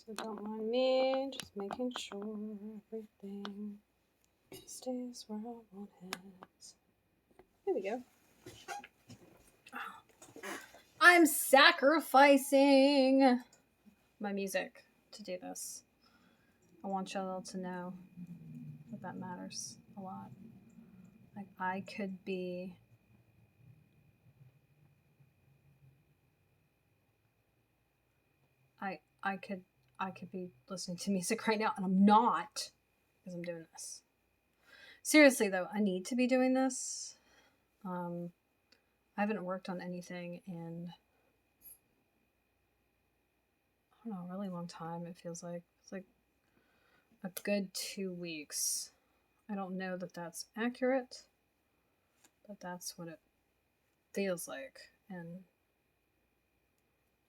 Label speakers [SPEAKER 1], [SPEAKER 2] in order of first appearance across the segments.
[SPEAKER 1] So don't mind me, just making sure everything stays where I want it. There we go. I'm sacrificing my music to do this. I want y'all to know that matters a lot. Like I could be I could be listening to music right now and I'm not because I'm doing this. Seriously though, I need to be doing this. I haven't worked on anything in I don't know, a really long time. It feels like it's like a good 2 weeks. I don't know that that's accurate, but that's what it feels like. And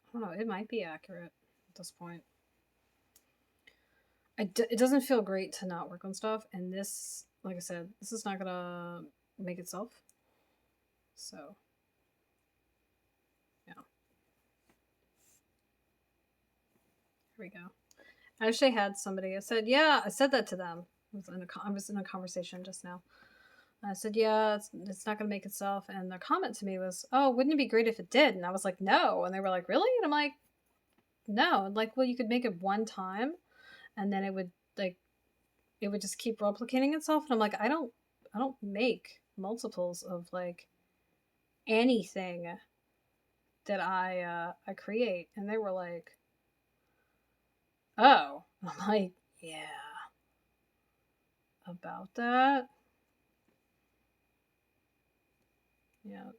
[SPEAKER 1] I don't know, it might be accurate at this point. It doesn't feel great to not work on stuff, and this, like I said, this is not gonna make itself. So, yeah. Here we go. I actually had somebody, I said that to them. I was in a conversation just now. I said, yeah, it's not going to make itself. And their comment to me was, oh, wouldn't it be great if it did? And I was like, no. And they were like, really? And I'm like, no. And like, well, you could make it one time and then it would just keep replicating itself. And I'm like, I don't make multiples of like anything that I create. And they were like, oh. And I'm like, yeah. About that. Yeah,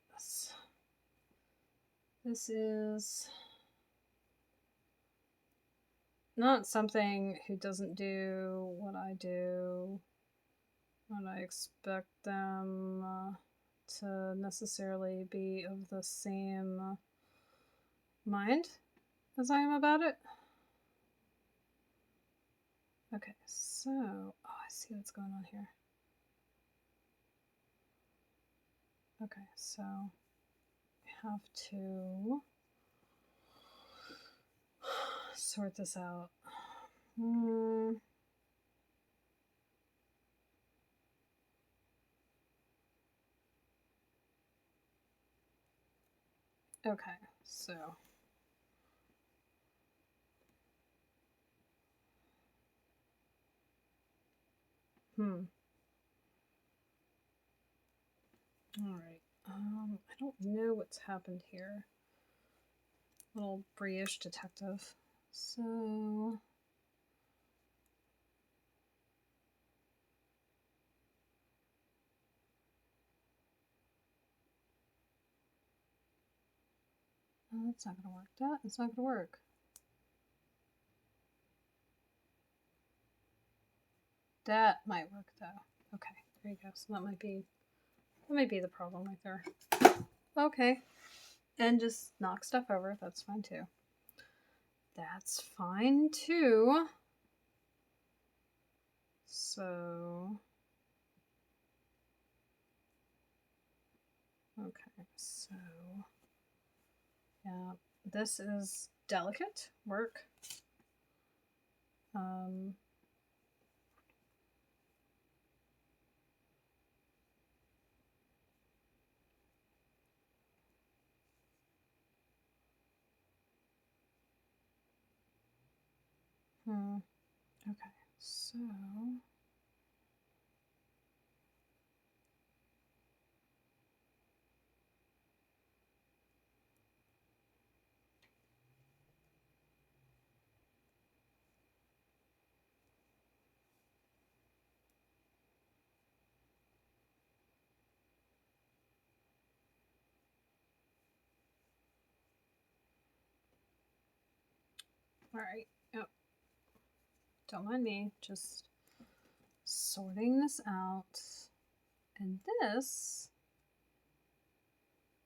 [SPEAKER 1] this is not something who doesn't do what I do, what I expect them to necessarily be of the same mind as I am about it. Okay, so, oh, I see what's going on here. Okay, so I have to sort this out. Okay, so all right. I don't know what's happened here. Little brioche detective. So that's not gonna work. It's not gonna work. That might work though. Okay, there you go. So that might be the problem right there. Okay. And just knock stuff over. That's fine too. That's fine too. So okay, so yeah, this is delicate work. Okay, so all right. Yep. Don't mind me. Just sorting this out. And this,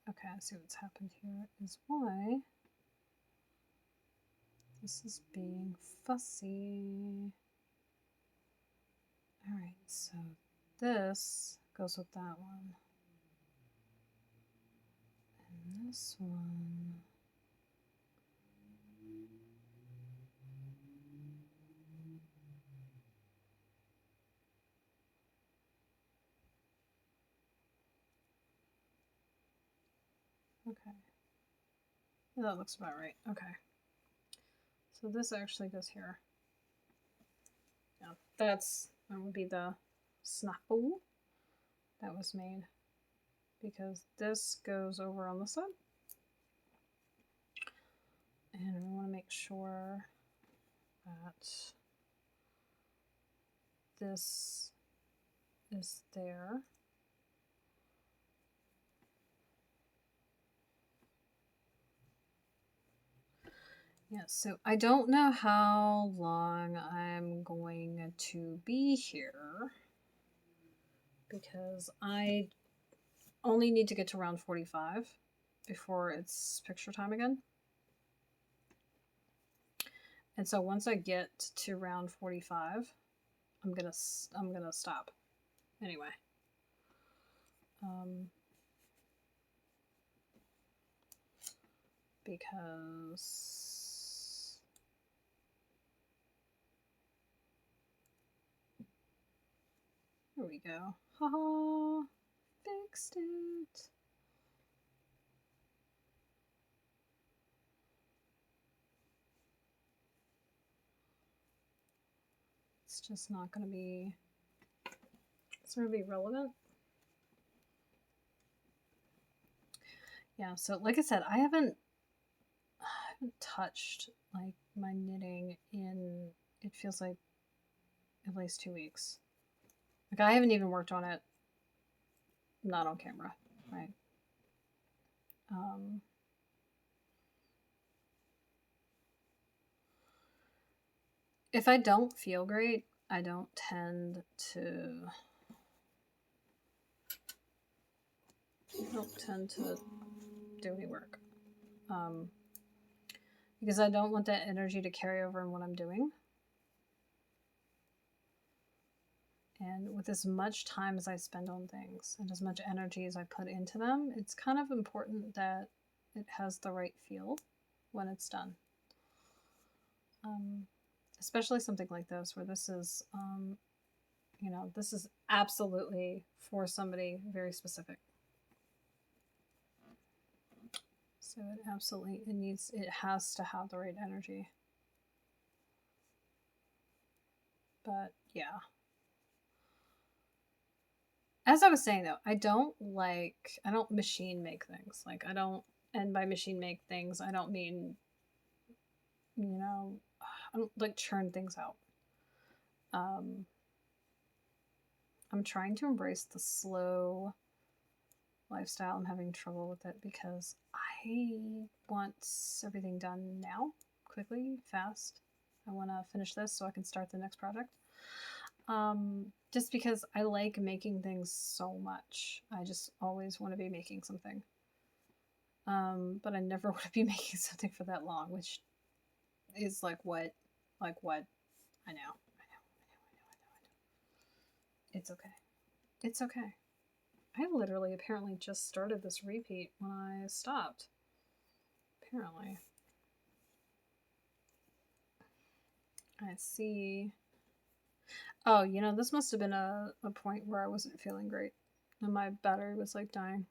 [SPEAKER 1] okay, I see what's happened here is why this is being fussy. All right, so this goes with that one. And this one. Okay. That looks about right. Okay. So this actually goes here. Yeah, that would be the snaffle that was made, because this goes over on the side. And we want to make sure that this is there. Yeah, so I don't know how long I'm going to be here, because I only need to get to round 45 before it's picture time again. And so once I get to round 45, I'm gonna stop anyway. Because there we go. Haha, fixed it. It's just not going to be, it's going to be relevant. Yeah, so like I said, I haven't touched like my knitting in, it feels like at least 2 weeks. Like I haven't even worked on it, not on camera, right? If I don't feel great, I don't tend to do any work, because I don't want that energy to carry over in what I'm doing. And with as much time as I spend on things and as much energy as I put into them, it's kind of important that it has the right feel when it's done. Especially something like this, where this is, you know, this is absolutely for somebody very specific. So it has to have the right energy. But yeah. As I was saying though, I don't machine make things. Like and by machine make things, I don't mean, you know, I don't like churn things out. I'm trying to embrace the slow lifestyle. I'm having trouble with it because I want everything done now, quickly, fast. I want to finish this so I can start the next project. Just because I like making things so much. I just always want to be making something. But I never want to be making something for that long, which is like what? I know. It's okay. It's okay. I literally apparently just started this repeat when I stopped. Apparently. I see. Oh, you know, this must have been a point where I wasn't feeling great. And my battery was like dying.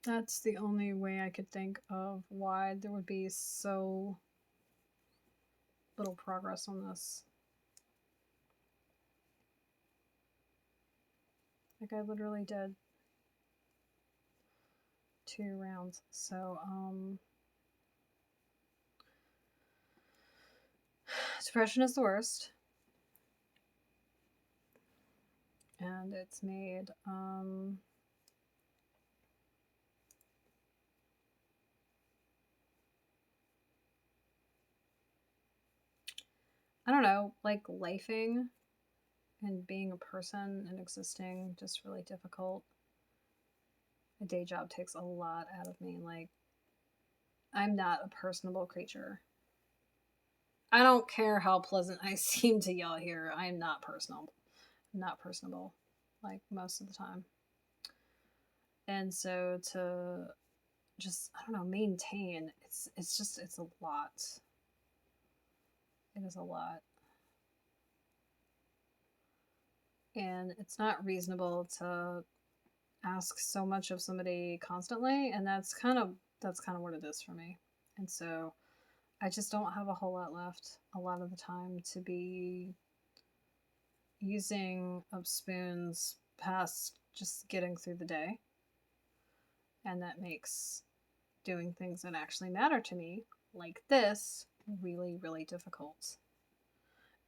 [SPEAKER 1] That's the only way I could think of why there would be so little progress on this. Like I literally did 2 rounds. So, depression is the worst. And it's made, I don't know, like lifing and being a person and existing just really difficult. A day job takes a lot out of me. Like, I'm not a personable creature. I don't care how pleasant I seem to y'all here. I'm not personable. Not personable, like most of the time. And so to just, I don't know, maintain, it's a lot. It is a lot. And it's not reasonable to ask so much of somebody constantly, and that's kind of what it is for me. And so I just don't have a whole lot left a lot of the time to be using up spoons past just getting through the day. And that makes doing things that actually matter to me, like this, really, really difficult.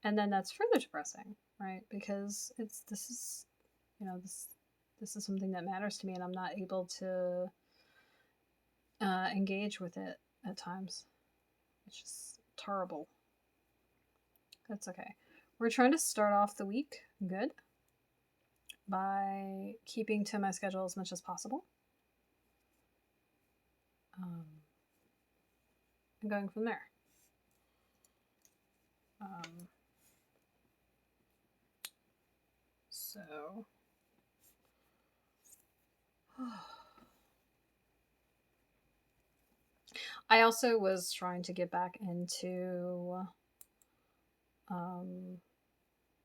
[SPEAKER 1] And then that's further depressing, right? Because this is, you know, this is something that matters to me, and I'm not able to engage with it at times. It's just terrible. That's okay. We're trying to start off the week good by keeping to my schedule as much as possible. And going from there. So I also was trying to get back into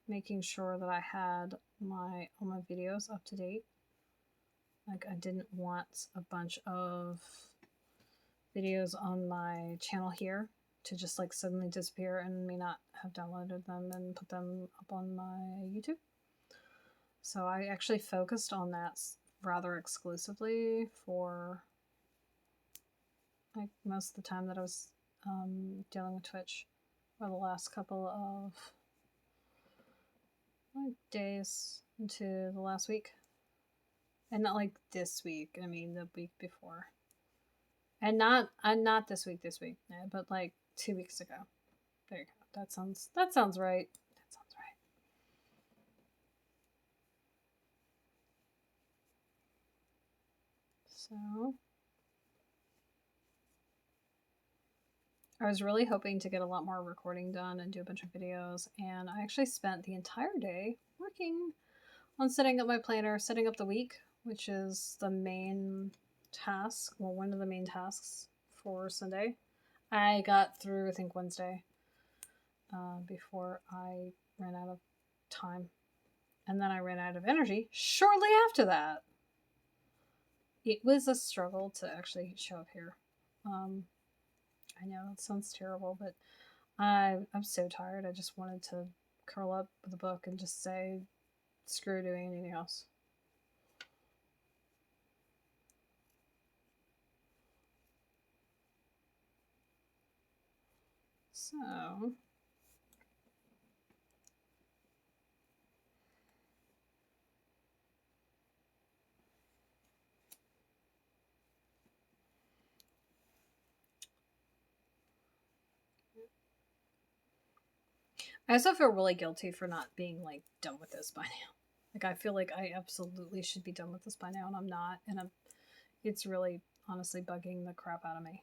[SPEAKER 1] making sure that I had all my videos up to date. Like, I didn't want a bunch of videos on my channel here to just like suddenly disappear and me not have downloaded them and put them up on my YouTube. So I actually focused on that rather exclusively for like most of the time that I was dealing with Twitch, or the last couple of days into the last week. And not like this week, I mean the week before. And not this week, but like 2 weeks ago. There you go. That sounds right. That sounds right. So I was really hoping to get a lot more recording done and do a bunch of videos, and I actually spent the entire day working on setting up my planner, setting up the week, which is the main task, well, one of the main tasks for Sunday. I got through, I think, Wednesday before I ran out of time. And then I ran out of energy shortly after that. It was a struggle to actually show up here. I know it sounds terrible, but I'm so tired. I just wanted to curl up with a book and just say, screw doing anything else. So I also feel really guilty for not being like done with this by now. Like, I feel like I absolutely should be done with this by now, and I'm not. And it's really honestly bugging the crap out of me.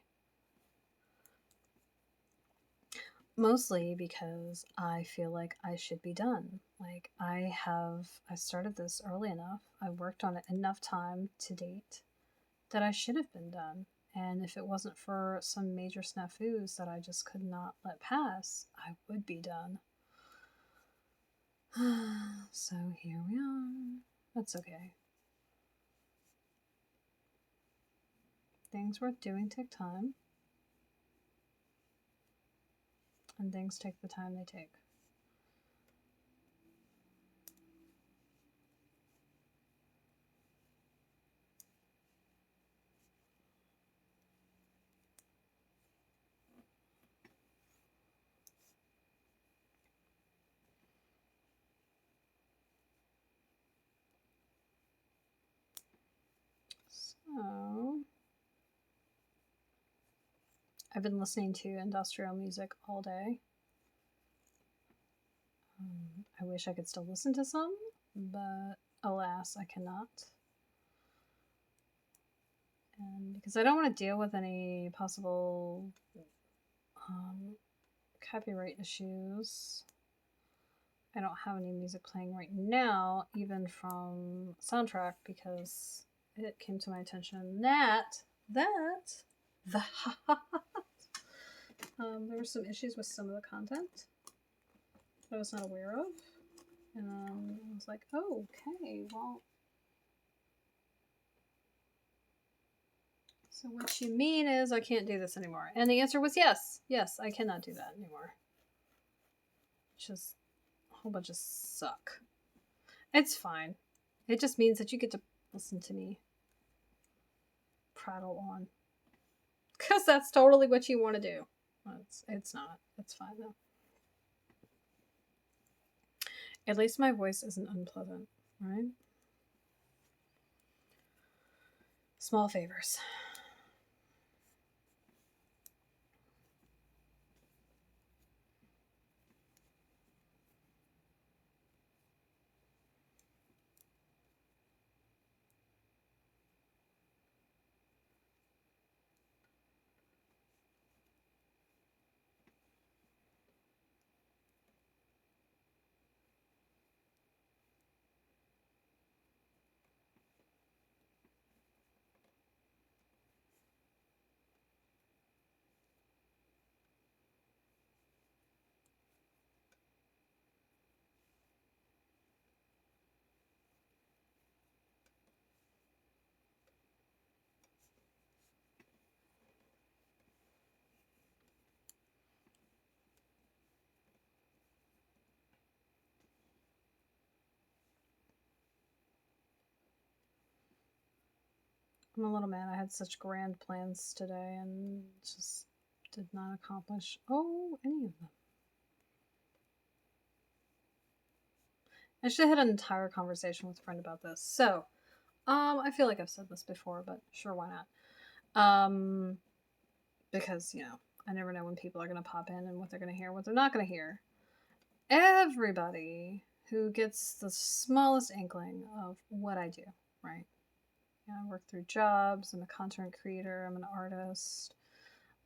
[SPEAKER 1] Mostly because I feel like I should be done. Like, I started this early enough. I worked on it enough time to date that I should have been done. And if it wasn't for some major snafus that I just could not let pass, I would be done. So here we are. That's okay. Things worth doing take time. And things take the time they take. So I've been listening to industrial music all day. I wish I could still listen to some, but alas, I cannot. And because I don't want to deal with any possible copyright issues, I don't have any music playing right now, even from soundtrack, because it came to my attention that there were some issues with some of the content that I was not aware of. And I was like, oh, okay, well, So what you mean is I can't do this anymore. And the answer was yes. Yes, I cannot do that anymore. Just a whole bunch of suck. It's fine. It just means that you get to listen to me prattle on. Because that's totally what you want to do. It's not. It's fine though. At least my voice isn't unpleasant, right? Small favors. I'm a little mad. I had such grand plans today and just did not accomplish any of them. I should have had an entire conversation with a friend about this. So, I feel like I've said this before, but sure, why not? Because, I never know when people are going to pop in and what they're going to hear, what they're not going to hear. Everybody who gets the smallest inkling of what I do, right? I work through jobs. I'm a content creator. I'm an artist.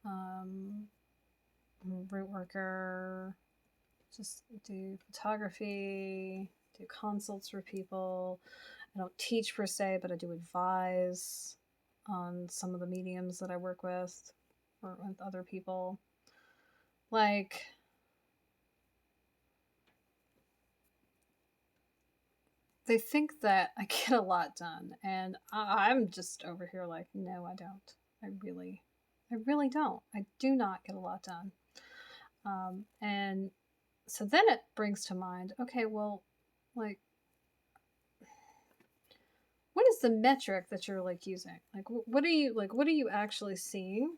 [SPEAKER 1] I'm a root worker. Just do photography, do consults for people. I don't teach per se, but I do advise on some of the mediums that I work with or with other people. Like, they think that I get a lot done, and I'm just over here like, no, I don't. I really don't. I do not get a lot done. And so then it brings to mind, okay, well, like, what is the metric that you're like using? Like, what are you actually seeing?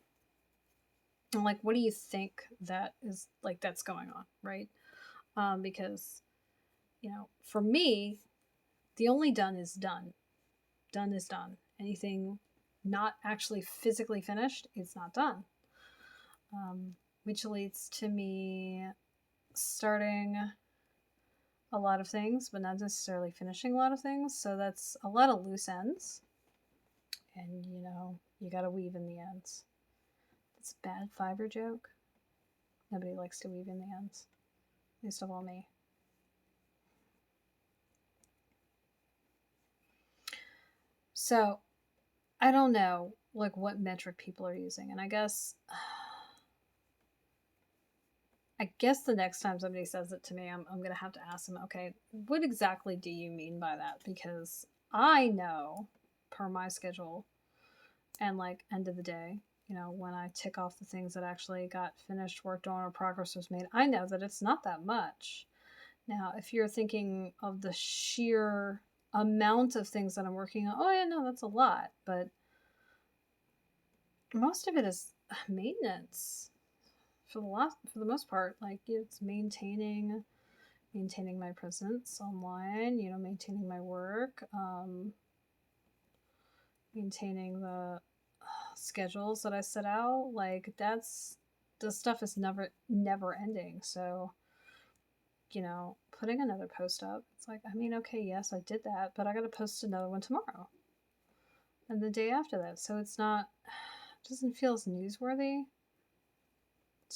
[SPEAKER 1] And like, what do you think that is like that's going on, right? Because for me, the only done is done. Done is done. Anything not actually physically finished, it's not done. Which leads to me starting a lot of things, but not necessarily finishing a lot of things. So that's a lot of loose ends. And, you gotta weave in the ends. It's a bad fiber joke. Nobody likes to weave in the ends. Least of all me. So, I don't know, like, what metric people are using. And I guess the next time somebody says it to me, I'm going to have to ask them, okay, what exactly do you mean by that? Because I know, per my schedule, and like end of the day, when I tick off the things that actually got finished, worked on, or progress was made, I know that it's not that much. Now, if you're thinking of the sheer amount of things that I'm working on, oh yeah, no, that's a lot. But most of it is maintenance. For the most part, like it's maintaining my presence online, maintaining my work, maintaining the schedules that I set out. Like the stuff is never ending. So, putting another post up, it's like, I mean, okay, yes, I did that, but I gotta post another one tomorrow. And the day after that. So it doesn't feel as newsworthy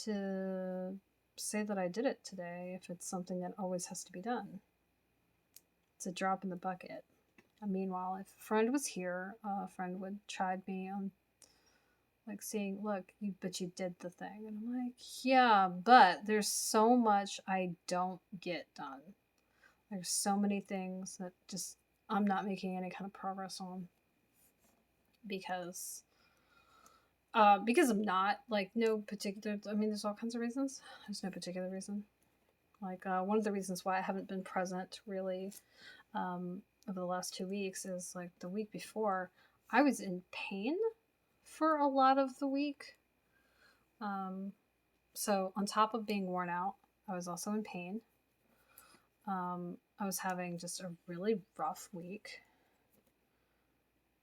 [SPEAKER 1] to say that I did it today if it's something that always has to be done. It's a drop in the bucket. And meanwhile, if a friend was here, a friend would chide me on like saying, look, but you did the thing. And I'm like, yeah, but there's so much I don't get done. There's so many things that just I'm not making any kind of progress on because Because I'm not, like, no particular, I mean, there's all kinds of reasons. There's no particular reason. Like, one of the reasons why I haven't been present really over the last 2 weeks is, like, the week before, I was in pain for a lot of the week. So on top of being worn out, I was also in pain. I was having just a really rough week.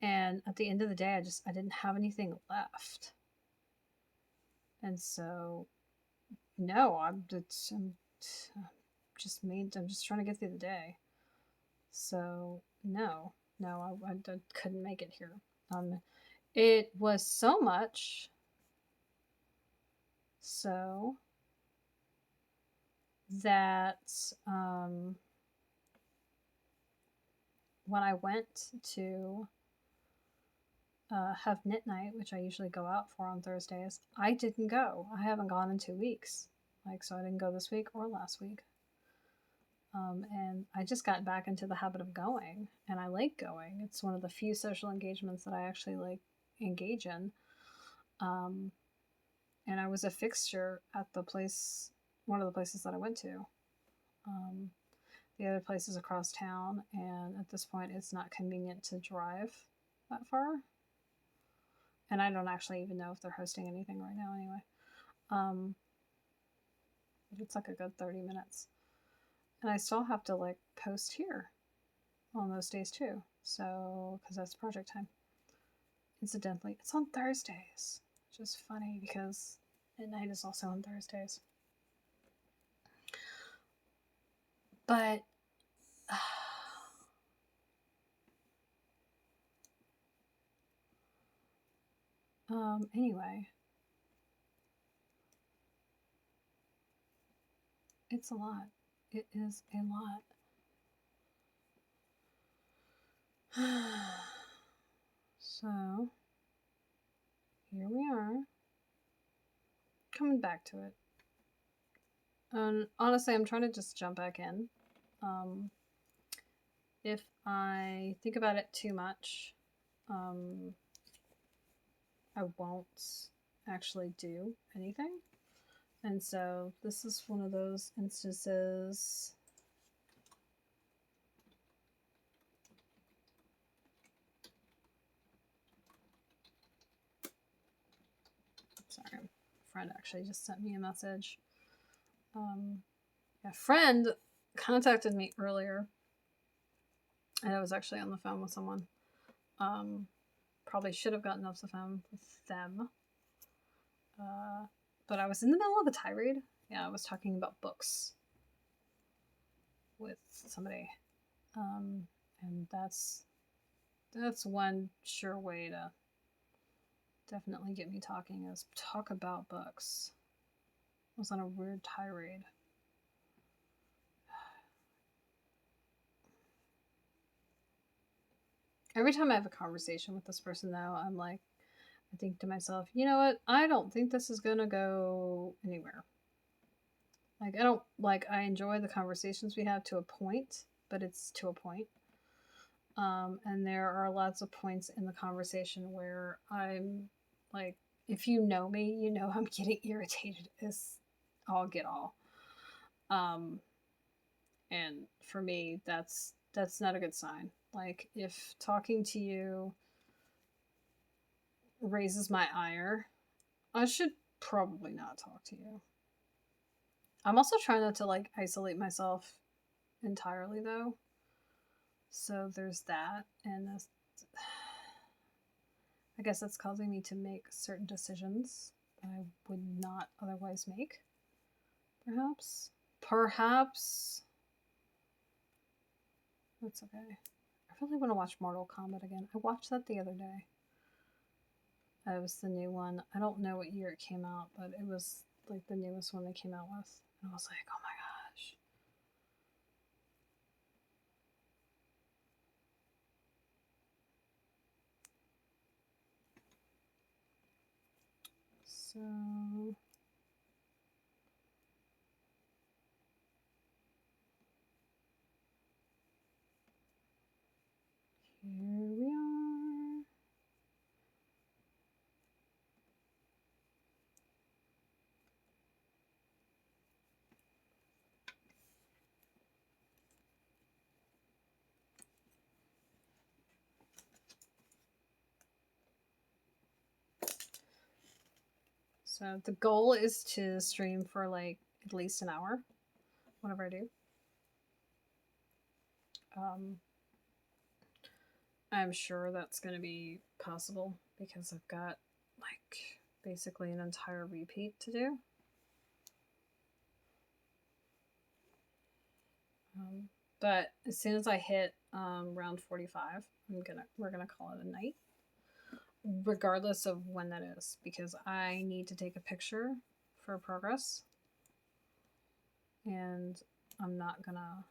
[SPEAKER 1] And at the end of the day, I didn't have anything left. And so, no, I'm just trying to get through the day. So, no, I couldn't make it here. It was so much so that when I went to have knit night, which I usually go out for on Thursdays, I didn't go. I haven't gone in 2 weeks. Like, so I didn't go this week or last week. And I just got back into the habit of going, and I like going. It's one of the few social engagements that I actually like engage in. And I was a fixture at the place, one of the places that I went to. The other place is across town, and at this point, it's not convenient to drive that far. And I don't actually even know if they're hosting anything right now anyway. But it's like a good 30 minutes. And I still have to, like, post here on those days too. So, because that's project time. Incidentally, it's on Thursdays, which is funny because Knit Night is also on Thursdays. But anyway, it's a lot. It is a lot. So, here we are, coming back to it. And honestly, I'm trying to just jump back in. If I think about it too much, I won't actually do anything. And so this is one of those instances. Sorry, a friend actually just sent me a message. A friend contacted me earlier, and I was actually on the phone with someone. Probably should have gotten off the phone with them. But I was in the middle of a tirade. Yeah, I was talking about books with somebody. And that's one sure way to definitely get me talking, is talk about books. I was on a weird tirade. Every time I have a conversation with this person, though, I'm like, I think to myself, you know what? I don't think this is gonna go anywhere. Like, I enjoy the conversations we have to a point, but it's to a point. And there are lots of points in the conversation where I'm like, if you know me, you know I'm getting irritated as all get all. And for me, that's not a good sign. Like, if talking to you raises my ire, I should probably not talk to you. I'm also trying not to, like, isolate myself entirely, though. So there's that, and I guess that's causing me to make certain decisions that I would not otherwise make. Perhaps. That's okay. I really want to watch Mortal Kombat again. I watched that the other day. It was the new one. I don't know what year it came out, but it was like the newest one they came out with. And I was like, oh my gosh. So here we are. So the goal is to stream for like at least an hour whenever I do. I'm sure that's going to be possible because I've got like basically an entire repeat to do. But as soon as I hit round 45, we're gonna call it a night, regardless of when that is, because I need to take a picture for progress, and I'm not gonna.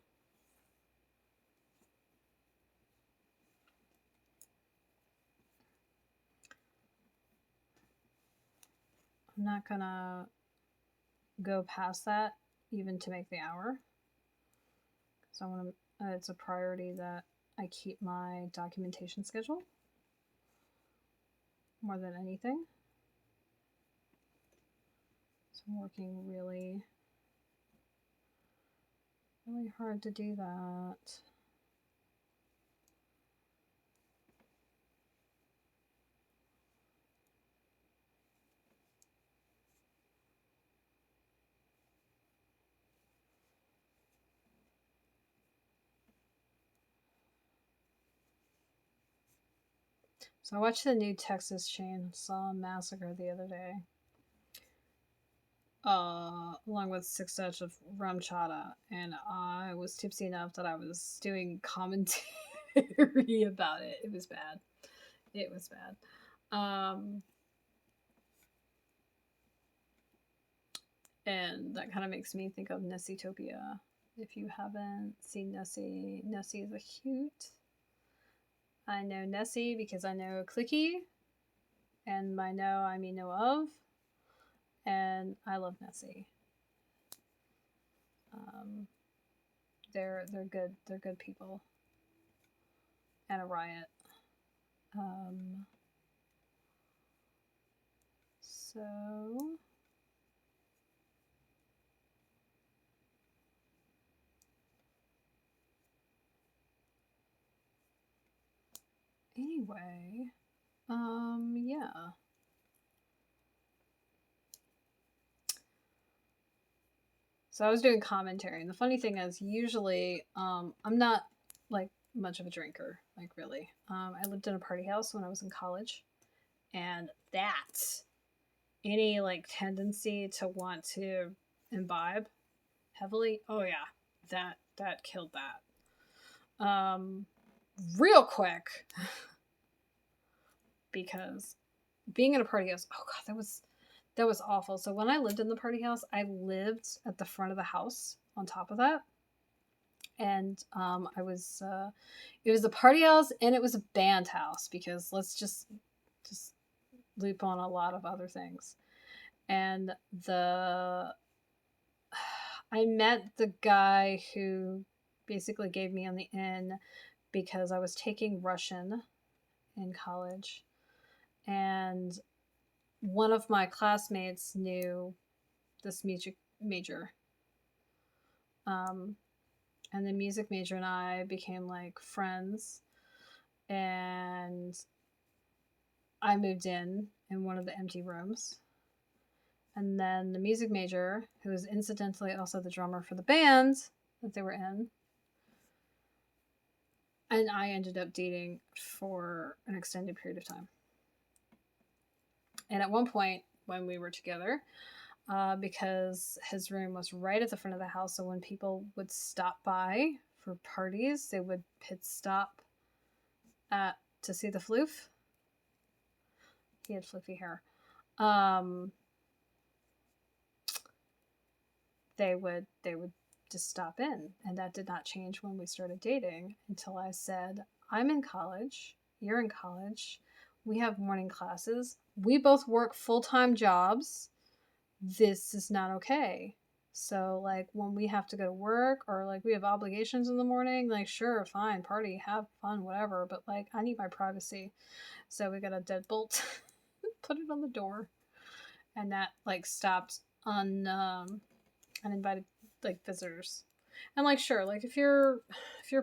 [SPEAKER 1] I'm not gonna go past that even to make the hour. So I want to. It's a priority that I keep my documentation schedule more than anything. So I'm working really, really hard to do that. So I watched the new Texas Chainsaw Massacre the other day, along with 6 Dutch of rum chata, and I was tipsy enough that I was doing commentary about it. It was bad. It was bad. And that kind of makes me think of Nessitopia. If you haven't seen Nessie, Nessie is a cute. I know Nessie because I know Clicky, and by know I mean know of, and I love Nessie. They're good. They're good people. And a riot. So anyway, yeah. So I was doing commentary, and the funny thing is, usually, I'm not like much of a drinker, like really. I lived in a party house when I was in college, and that any like tendency to want to imbibe heavily, oh yeah, that killed that. Real quick, because being in a party house, oh god, that was awful. So when I lived in the party house, I lived at the front of the house on top of that. And I was it was a party house and it was a band house, because let's just loop on a lot of other things. And I met the guy who basically gave me on the in because I was taking Russian in college, and one of my classmates knew this music major. And the music major and I became like friends, and I moved in one of the empty rooms. And then the music major, who was incidentally also the drummer for the band that they were in, and I ended up dating for an extended period of time. And at one point when we were together, because his room was right at the front of the house, so when people would stop by for parties, they would pit stop to see the floof. He had floofy hair. They would just stop in, and that did not change when we started dating until I said, I'm in college, you're in college, we have morning classes, we both work full-time jobs, this is not okay. So like when we have to go to work or like we have obligations in the morning, like sure, fine, party, have fun, whatever, but like I need my privacy. So we got a deadbolt, put it on the door, and that like stopped uninvited like visitors. And like sure, like if you're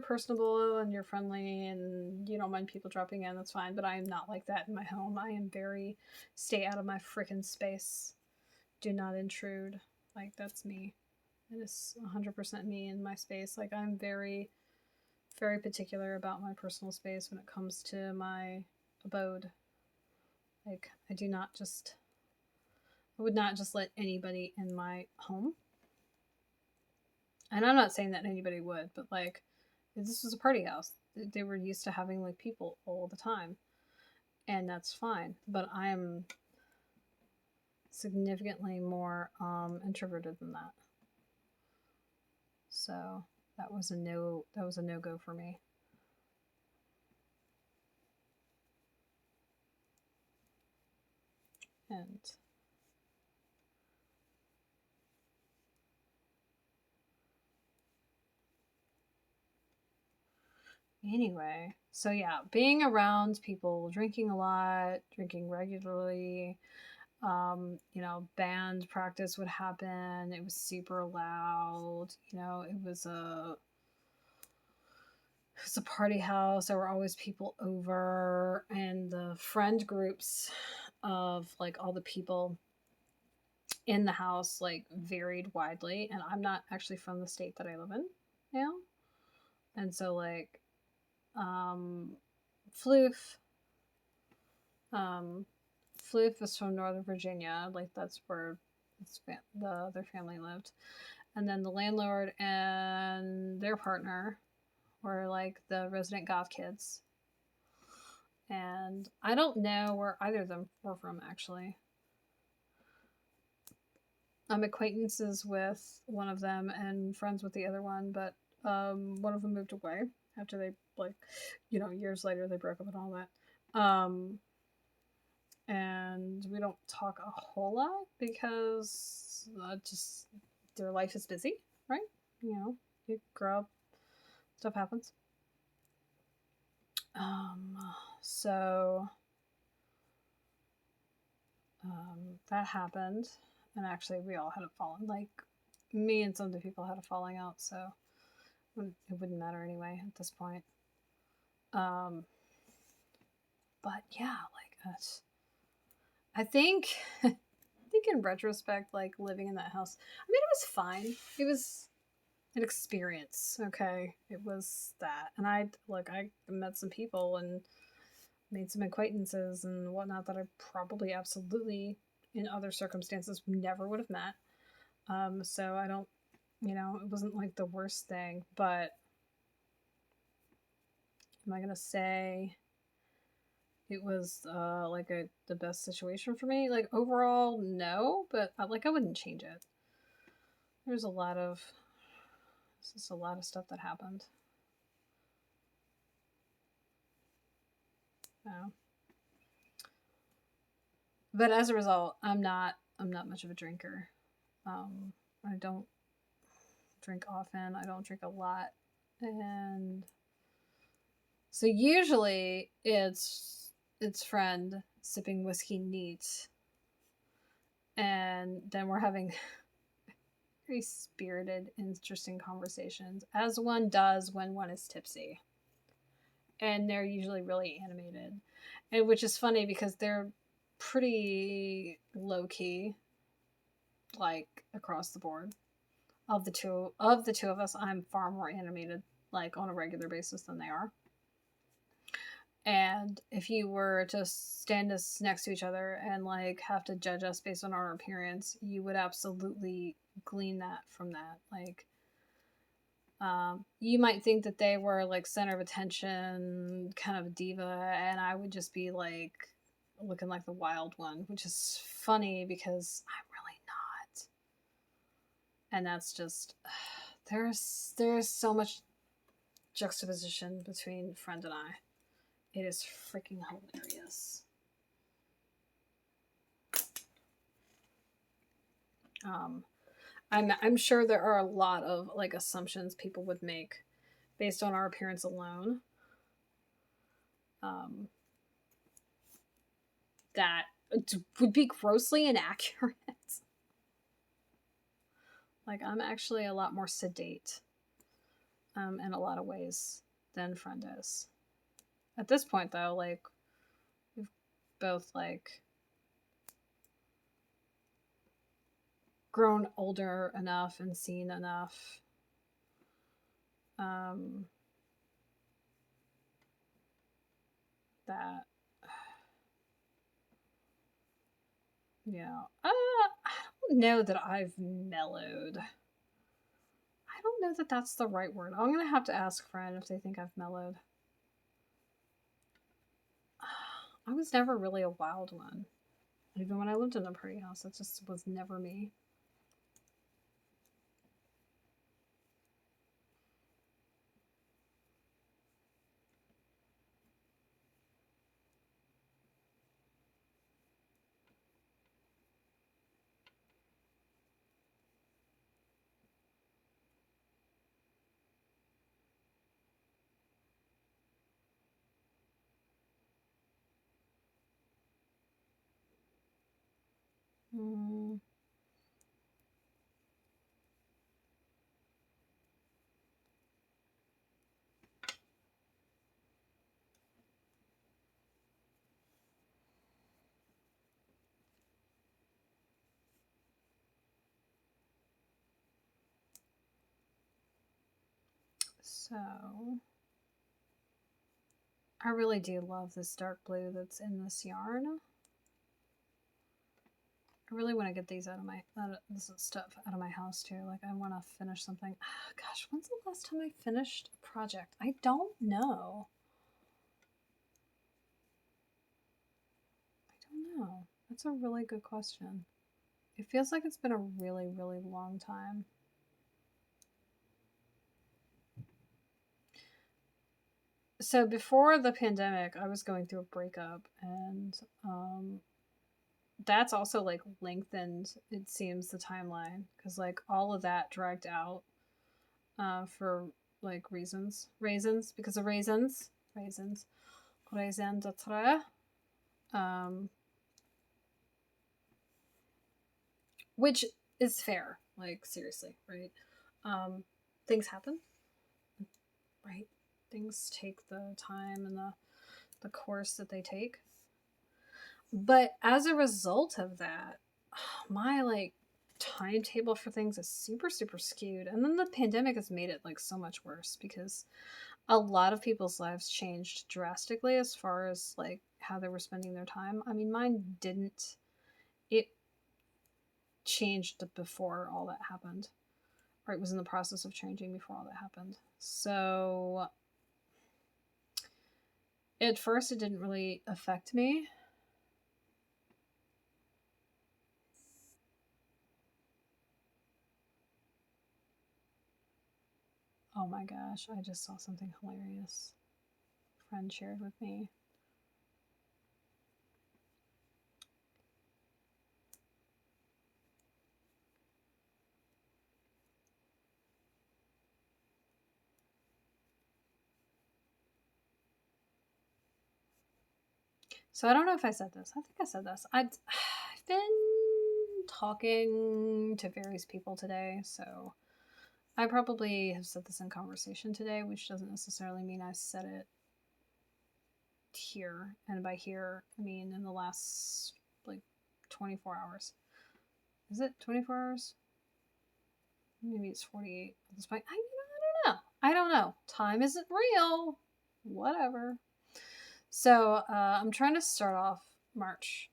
[SPEAKER 1] personable and you're friendly and you don't mind people dropping in, that's fine, but I am not like that in my home. I am very stay out of my freaking space. do not intrude. Like, that's me. It is 100% me in my space. Like, I'm very, very particular about my personal space when it comes to my abode. Like, I would not just let anybody in my home. And I'm not saying that anybody would, but like, this was a party house. They were used to having like people all the time. And that's fine. But I am significantly more introverted than that. So that was a no-go for me. And anyway, so yeah, being around people, drinking a lot, drinking regularly, band practice would happen. It was super loud. It was a party house. There were always people over, and the friend groups of like all the people in the house like varied widely. And I'm not actually from the state that I live in now, and so like Floof Floof is from Northern Virginia. Like, that's where the other family lived. And then the landlord and their partner were like the resident goth kids. And I don't know where either of them were from, actually. I'm acquaintances with one of them and friends with the other one, but one of them moved away after they, like, years later they broke up and all that. And we don't talk a whole lot because just their life is busy, right? You grow up, stuff happens. So that happened, and actually we all had a falling, like me and some of the people had a falling out, so it wouldn't matter anyway at this point. But yeah, like I think in retrospect, like living in that house, I mean, it was fine. It was an experience, okay? It was that. And I met some people and made some acquaintances and whatnot that I probably absolutely in other circumstances never would have met. So I don't, it wasn't like the worst thing, but am I gonna say it was the best situation for me? Like, overall, no, but I wouldn't change it. There's a lot of stuff that happened. But as a result, I'm not much of a drinker. I don't drink often. I don't drink a lot, and so usually it's friend sipping whiskey neat, and then we're having very spirited, interesting conversations, as one does when one is tipsy. And they're usually really animated, and which is funny because they're pretty low key, like across the board. Of the two of us, I'm far more animated, like on a regular basis, than they are. And if you were to stand us next to each other and like have to judge us based on our appearance, you would absolutely glean that from that. Like, you might think that they were like center of attention, kind of a diva, and I would just be like looking like the wild one, which is funny because I'm really not. And that's just there's so much juxtaposition between friend and I. It is freaking hilarious. I'm sure there are a lot of like assumptions people would make based on our appearance alone. That would be grossly inaccurate. Like, I'm actually a lot more sedate in a lot of ways than friend is. At this point, though, like, we've both like grown older enough and seen enough that, yeah, I don't know that I've mellowed. I don't know that that's the right word. I'm gonna have to ask Fred if they think I've mellowed. I was never really a wild one. Even when I lived in a party house, it just was never me. Mm. So, I really do love this dark blue that's in this yarn. I really want to get these out of this stuff out of my house too. Like, I want to finish something. Gosh, when's the last time I finished a project? I don't know. That's a really good question. It feels like it's been a really, really long time. So before the pandemic, I was going through a breakup, and that's also like lengthened, it seems, the timeline, because like all of that dragged out for like raisins, because of raisins, raisin de tre, which is fair, like seriously, right? Things happen, right? Things take the time and the course that they take. But as a result of that, my like timetable for things is super, super skewed. And then the pandemic has made it like so much worse, because a lot of people's lives changed drastically as far as like how they were spending their time. I mean, mine didn't. It changed before all that happened, or it was in the process of changing before all that happened. So at first it didn't really affect me. Oh my gosh, I just saw something hilarious. A friend shared with me. So I don't know if I said this. I think I said this. I've been talking to various people today, so I probably have said this in conversation today, which doesn't necessarily mean I said it here. And by here, I mean in the last like 24 hours. Is it 24 hours? Maybe it's 48 at this point. I don't know. Time isn't real. Whatever. So I'm trying to start off March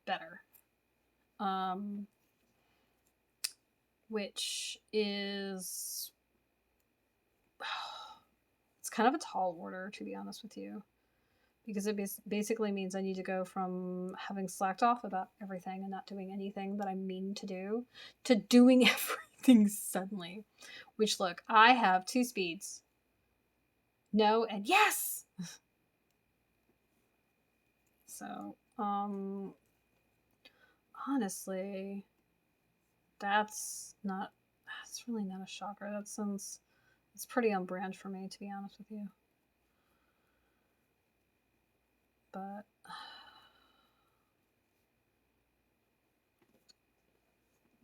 [SPEAKER 1] better. Which is, it's kind of a tall order, to be honest with you, because it basically means I need to go from having slacked off about everything and not doing anything that I mean to do, to doing everything suddenly. Which, look, I have 2 speeds. No and yes! So, honestly, that's really not a shocker. It's pretty on brand for me, to be honest with you. But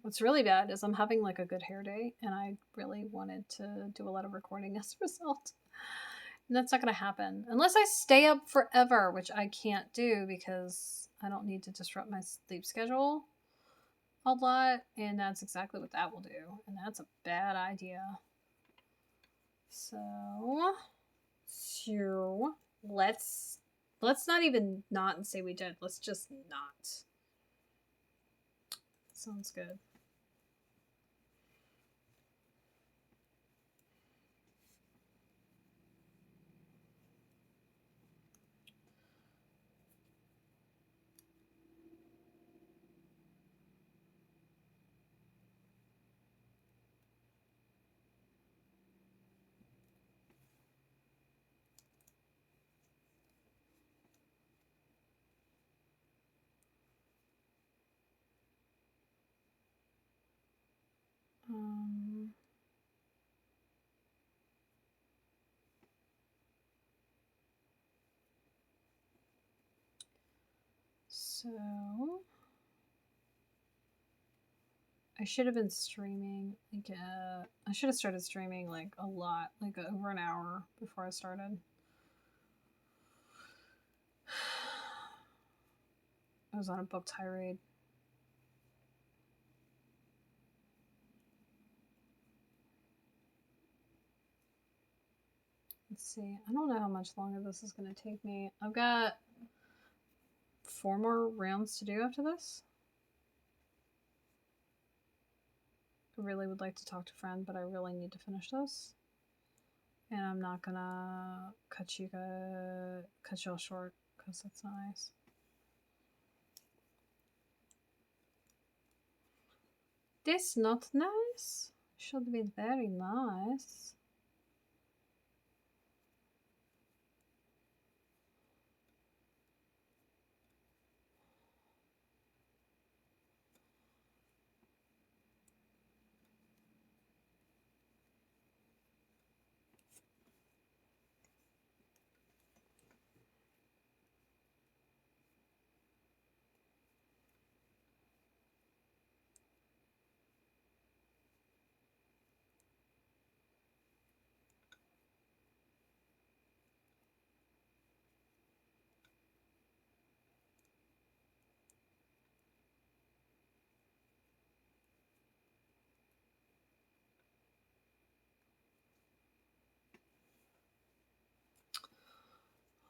[SPEAKER 1] what's really bad is I'm having like a good hair day, and I really wanted to do a lot of recording as a result. And that's not going to happen unless I stay up forever, which I can't do because I don't need to disrupt my sleep schedule. a lot, and that's exactly what that will do, and that's a bad idea. So let's not even not say we did. Let's just not. Sounds good. So I should have been streaming. Like, I should have started streaming like a lot, like over an hour before I started. I was on a book tirade. Let's see. I don't know how much longer this is going to take me. I've got 4 more rounds to do after this. I really would like to talk to a friend, but I really need to finish this. And I'm not gonna cut you all short because that's not nice. This not nice? Should be very nice.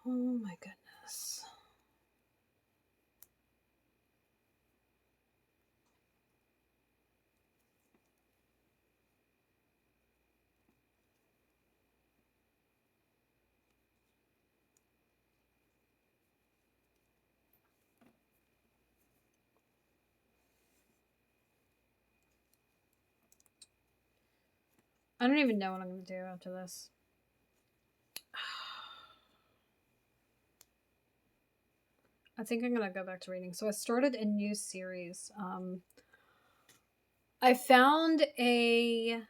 [SPEAKER 1] Oh my goodness. I don't even know what I'm going to do after this. I think I'm going to go back to reading. So I started a new series. I found an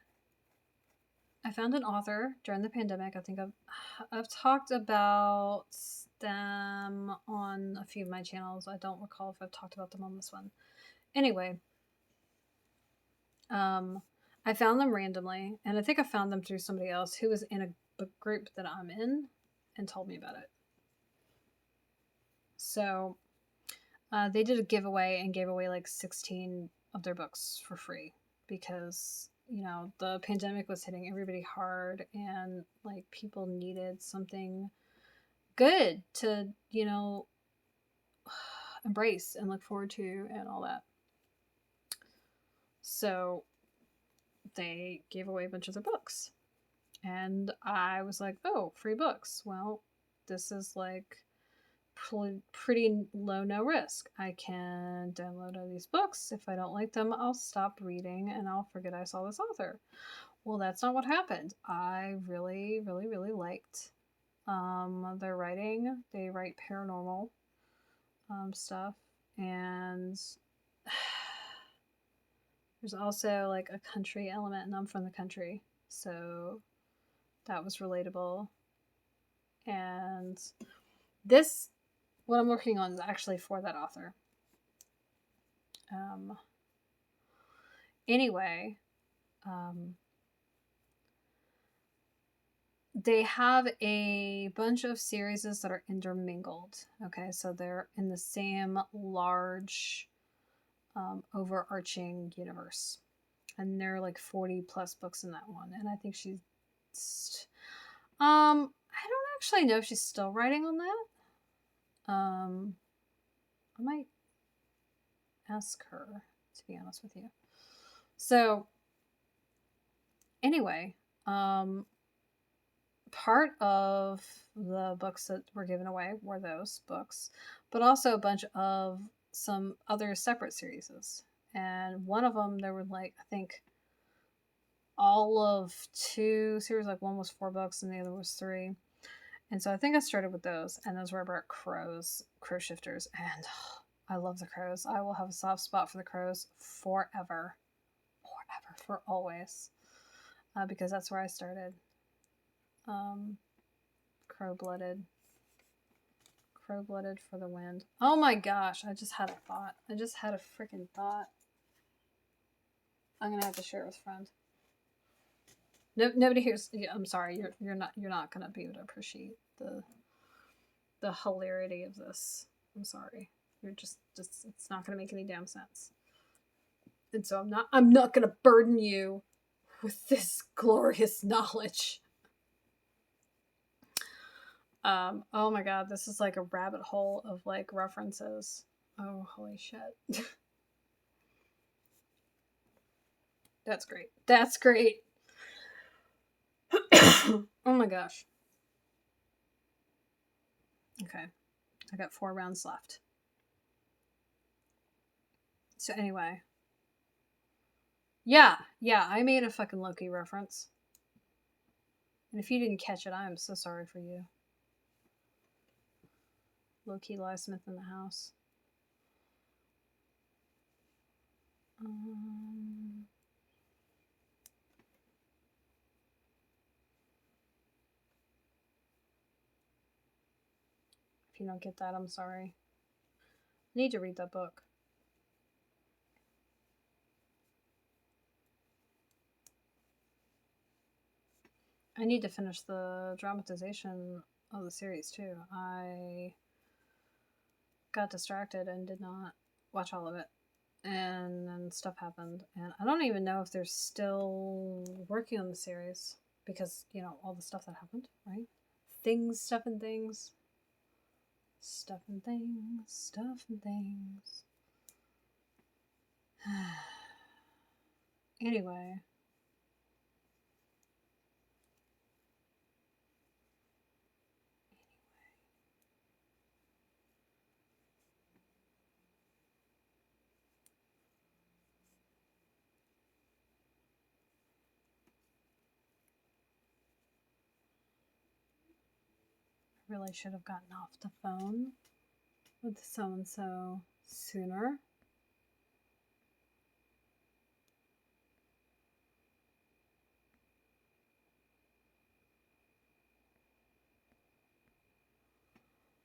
[SPEAKER 1] author during the pandemic. I think I've talked about them on a few of my channels. I don't recall if I've talked about them on this one. Anyway, I found them randomly, and I think I found them through somebody else who was in a book group that I'm in and told me about it. So they did a giveaway and gave away like 16 of their books for free because, you know, the pandemic was hitting everybody hard and like people needed something good to, you know, embrace and look forward to and all that. So they gave away a bunch of their books. And I was like, oh, free books. Well, this is like pretty low, no risk. I can download all these books. If I don't like them, I'll stop reading and I'll forget I saw this author. Well, that's not what happened. I really, really, really liked their writing. They write paranormal stuff. And there's also like a country element, and I'm from the country. So that was relatable. And this, what I'm working on, is actually for that author. Anyway, they have a bunch of series that are intermingled. Okay, so they're in the same large overarching universe. And there are like 40 plus books in that one. And I think she's, I don't actually know if she's still writing on that. I might ask her, to be honest with you. So anyway, part of the books that were given away were those books, but also a bunch of some other separate series. And one of them, there were like, I think all of 2 series, like one was 4 books and the other was 3. And so I think I started with those, and those were about crow shifters, and I love the crows. I will have a soft spot for the crows forever, for always, because that's where I started. Crow-blooded for the wind. Oh my gosh, I just had a thought. I just had a freaking thought. I'm gonna have to share it with a friend. No, nobody hears. Yeah, I'm sorry. You're not gonna be able to appreciate the hilarity of this. I'm sorry. You're just it's not gonna make any damn sense. And so I'm not gonna burden you with this glorious knowledge. Oh my god, this is like a rabbit hole of like references. Oh, holy shit. That's great. That's great. Oh my gosh. Okay. I got 4 rounds left. So anyway. Yeah, I made a fucking Loki reference. And if you didn't catch it, I am so sorry for you. Loki Smith in the house. If you don't get that, I'm sorry. I need to read that book. I need to finish the dramatization of the series too. I got distracted and did not watch all of it. And then stuff happened. And I don't even know if they're still working on the series because, you know, all the stuff that happened, right? Stuff and things. Anyway. I really should have gotten off the phone with so-and-so sooner.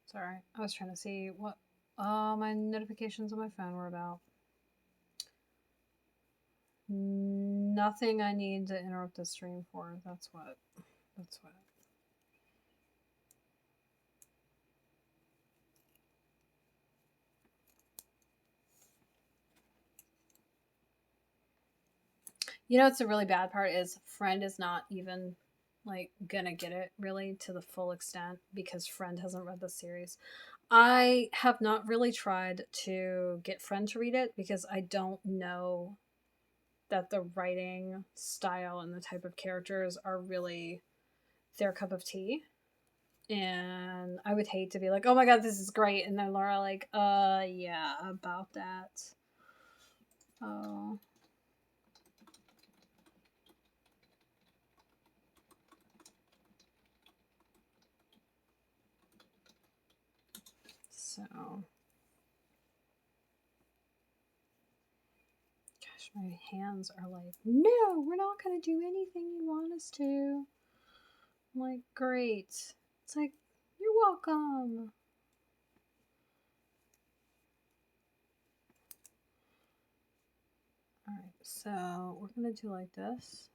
[SPEAKER 1] Sorry, I was trying to see what my notifications on my phone were about. Nothing I need to interrupt the stream for. That's what. You know what's a really bad part is Friend is not even like gonna get it really to the full extent because Friend hasn't read the series. I have not really tried to get Friend to read it because I don't know that the writing style and the type of characters are really their cup of tea. And I would hate to be like, oh my god, this is great. And then Laura like, yeah, about that. Oh. So. Gosh, my hands are like, no, we're not going to do anything you want us to. I'm like, great. It's like, you're welcome. Alright, so we're going to do like this.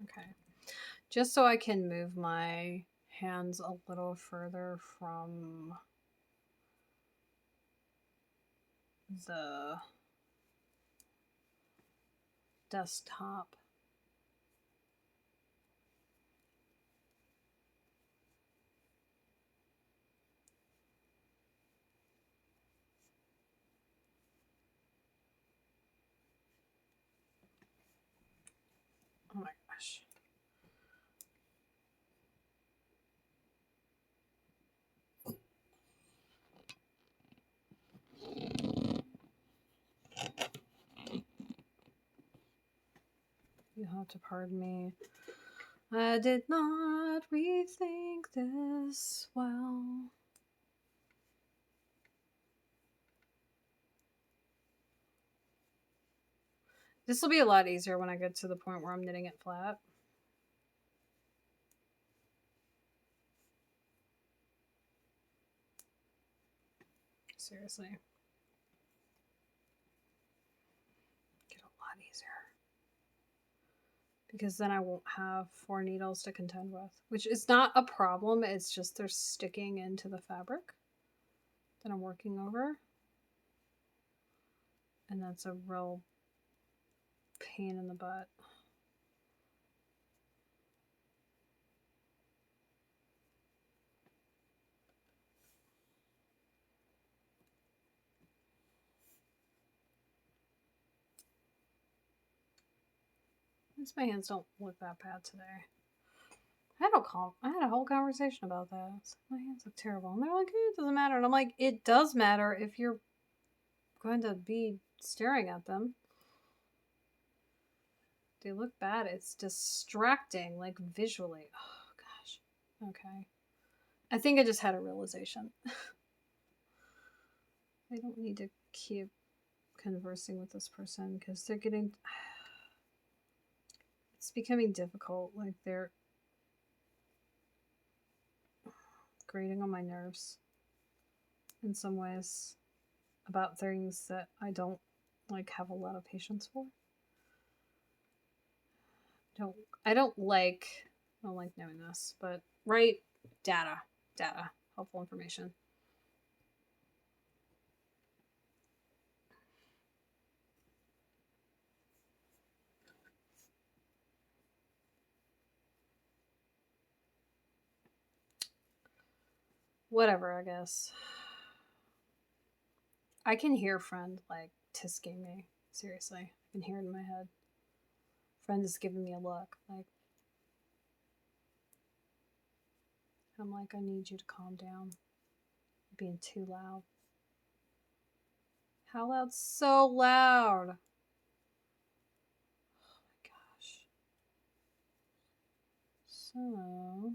[SPEAKER 1] Okay. just so I can move my hands a little further from the desktop. Oh my gosh. You have to pardon me. I did not rethink this well. This will be a lot easier when I get to the point where I'm knitting it flat. Seriously. Get a lot easier. Because then I won't have 4 needles to contend with. Which is not a problem, it's just they're sticking into the fabric that I'm working over. And that's a real pain in the butt. At least my hands don't look that bad today. I had a whole conversation about that. My hands look terrible. And they're like, it doesn't matter. And I'm like, it does matter if you're going to be staring at them. They look bad. It's distracting, like visually. Oh, gosh. Okay. I think I just had a realization. I don't need to keep conversing with this person because they're getting... It's becoming difficult. Like, they're grating on my nerves in some ways about things that I don't, like, have a lot of patience for. I don't like knowing this, but right, data, helpful information. Whatever, I guess. I can hear friend like tisking me. Seriously, I can hear it in my head. Friend is giving me a look, like I'm like, I need you to calm down. You're being too loud. How loud? So loud. Oh my gosh. So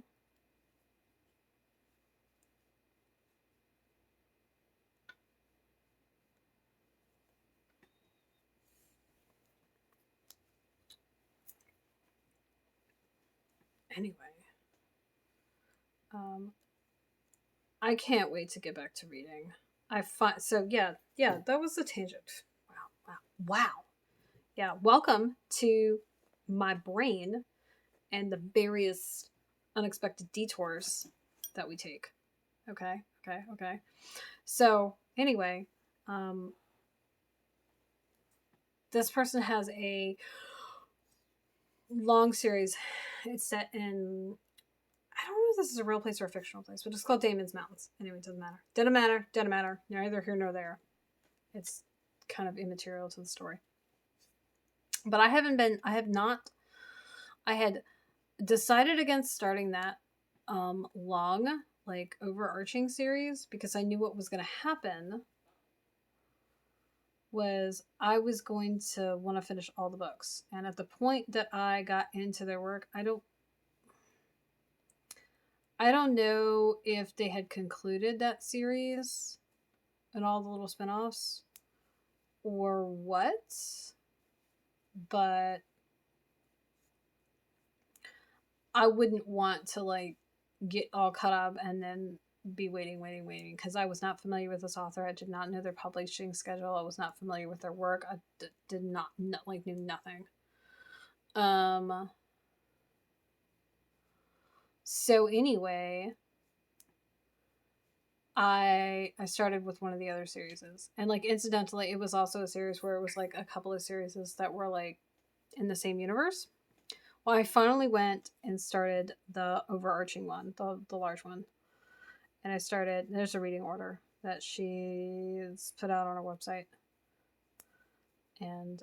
[SPEAKER 1] anyway, I can't wait to get back to reading. That was the tangent. Wow. Yeah, welcome to my brain and the various unexpected detours that we take. Okay. So anyway, this person has a long series. It's set in, I don't know if this is a real place or a fictional place, but it's called Damon's Mountains. Anyway, it doesn't matter. Doesn't matter. Neither here nor there. It's kind of immaterial to the story. But I had decided against starting that long, like, overarching series because I knew what was going to happen was I was going to want to finish all the books. And at the point that I got into their work, I don't know if they had concluded that series and all the little spin-offs or what, but I wouldn't want to, like, get all caught up and then be waiting because I was not familiar with this author. I did not know their publishing schedule. I was not familiar with their work. I knew nothing. So anyway, I started with one of the other series, and like incidentally, it was also a series where it was like a couple of series that were like in the same universe. Well, I finally went and started the overarching one, the large one, and I started. There's a reading order that she's put out on her website, and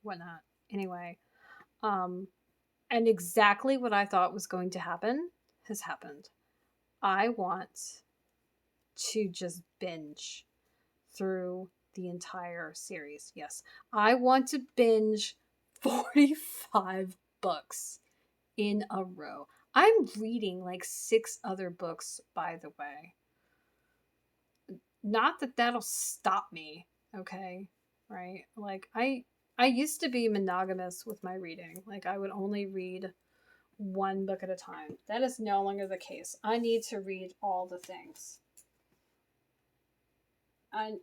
[SPEAKER 1] whatnot. Anyway, and exactly what I thought was going to happen has happened. I want to just binge through the entire series. Yes, I want to binge 45 books in a row. I'm reading like 6 other books, by the way. Not that that'll stop me, okay? Right? Like I used to be monogamous with my reading. Like I would only read one book at a time. That is no longer the case. I need to read all the things. And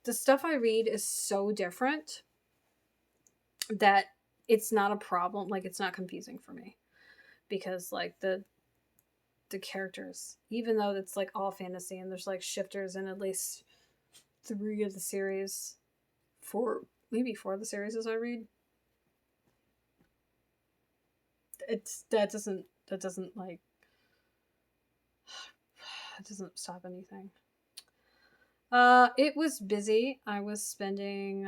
[SPEAKER 1] the stuff I read is so different that it's not a problem. Like it's not confusing for me because like the characters, even though it's like all fantasy and there's like shifters in at least 3 of the series, 4 maybe 4 of the series as I read. It's that doesn't like it doesn't stop anything. It was busy. I was spending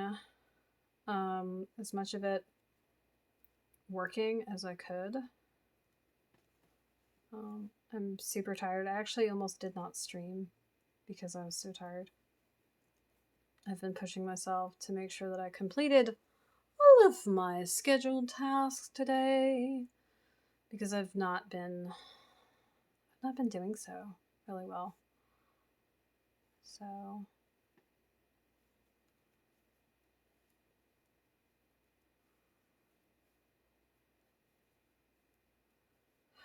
[SPEAKER 1] as much of it working as I could. I'm super tired. I actually almost did not stream because I was so tired. I've been pushing myself to make sure that I completed all of my scheduled tasks today because I've not been doing so really well. So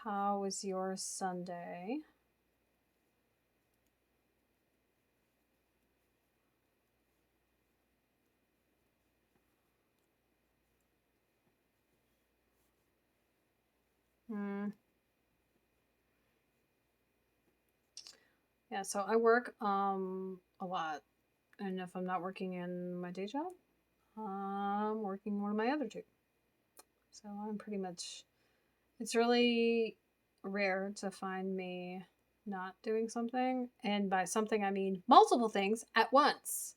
[SPEAKER 1] how was your Sunday? Yeah, so I work a lot. And if I'm not working in my day job, I'm working one of my other 2. So I'm pretty much, it's really rare to find me not doing something. And by something, I mean multiple things at once.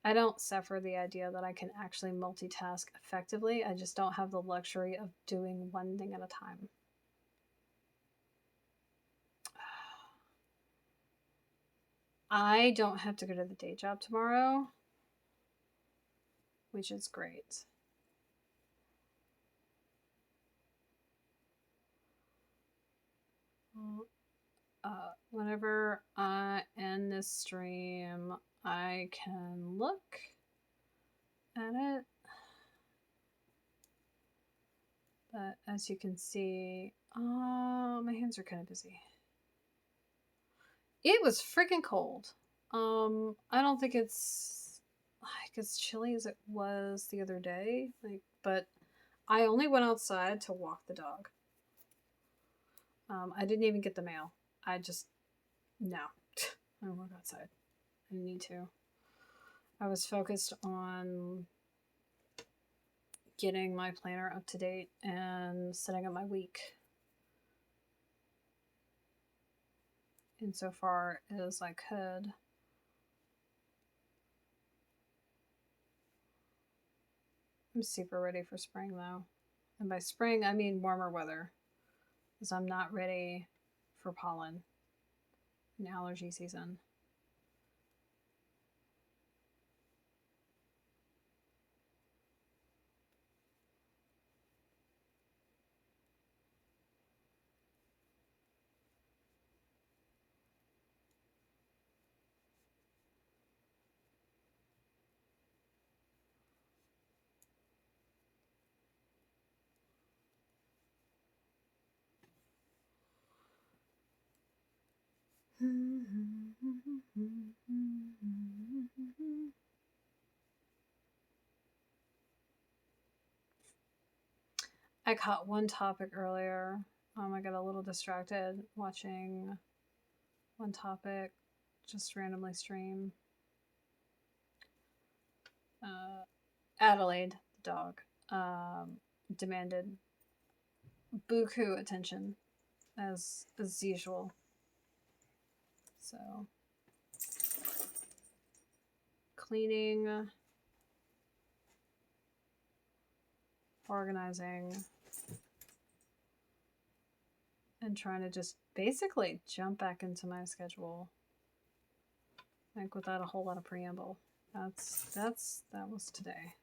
[SPEAKER 1] I don't suffer the idea that I can actually multitask effectively. I just don't have the luxury of doing one thing at a time. I don't have to go to the day job tomorrow, which is great. Whenever I end this stream, I can look at it. But as you can see, my hands are kind of busy. It was freaking cold. I don't think it's like as chilly as it was the other day. Like, but I only went outside to walk the dog. I didn't even get the mail. I just no. I don't walk outside. I didn't need to. I was focused on getting my planner up to date and setting up my week insofar as I could. I'm super ready for spring though. And by spring, I mean warmer weather. Because I'm not ready for pollen and allergy season. I caught one topic earlier. I got a little distracted watching one topic just randomly stream. Adelaide, the dog, demanded buku attention as usual. So cleaning, organizing, and trying to just basically jump back into my schedule, like without a whole lot of preamble. That was today.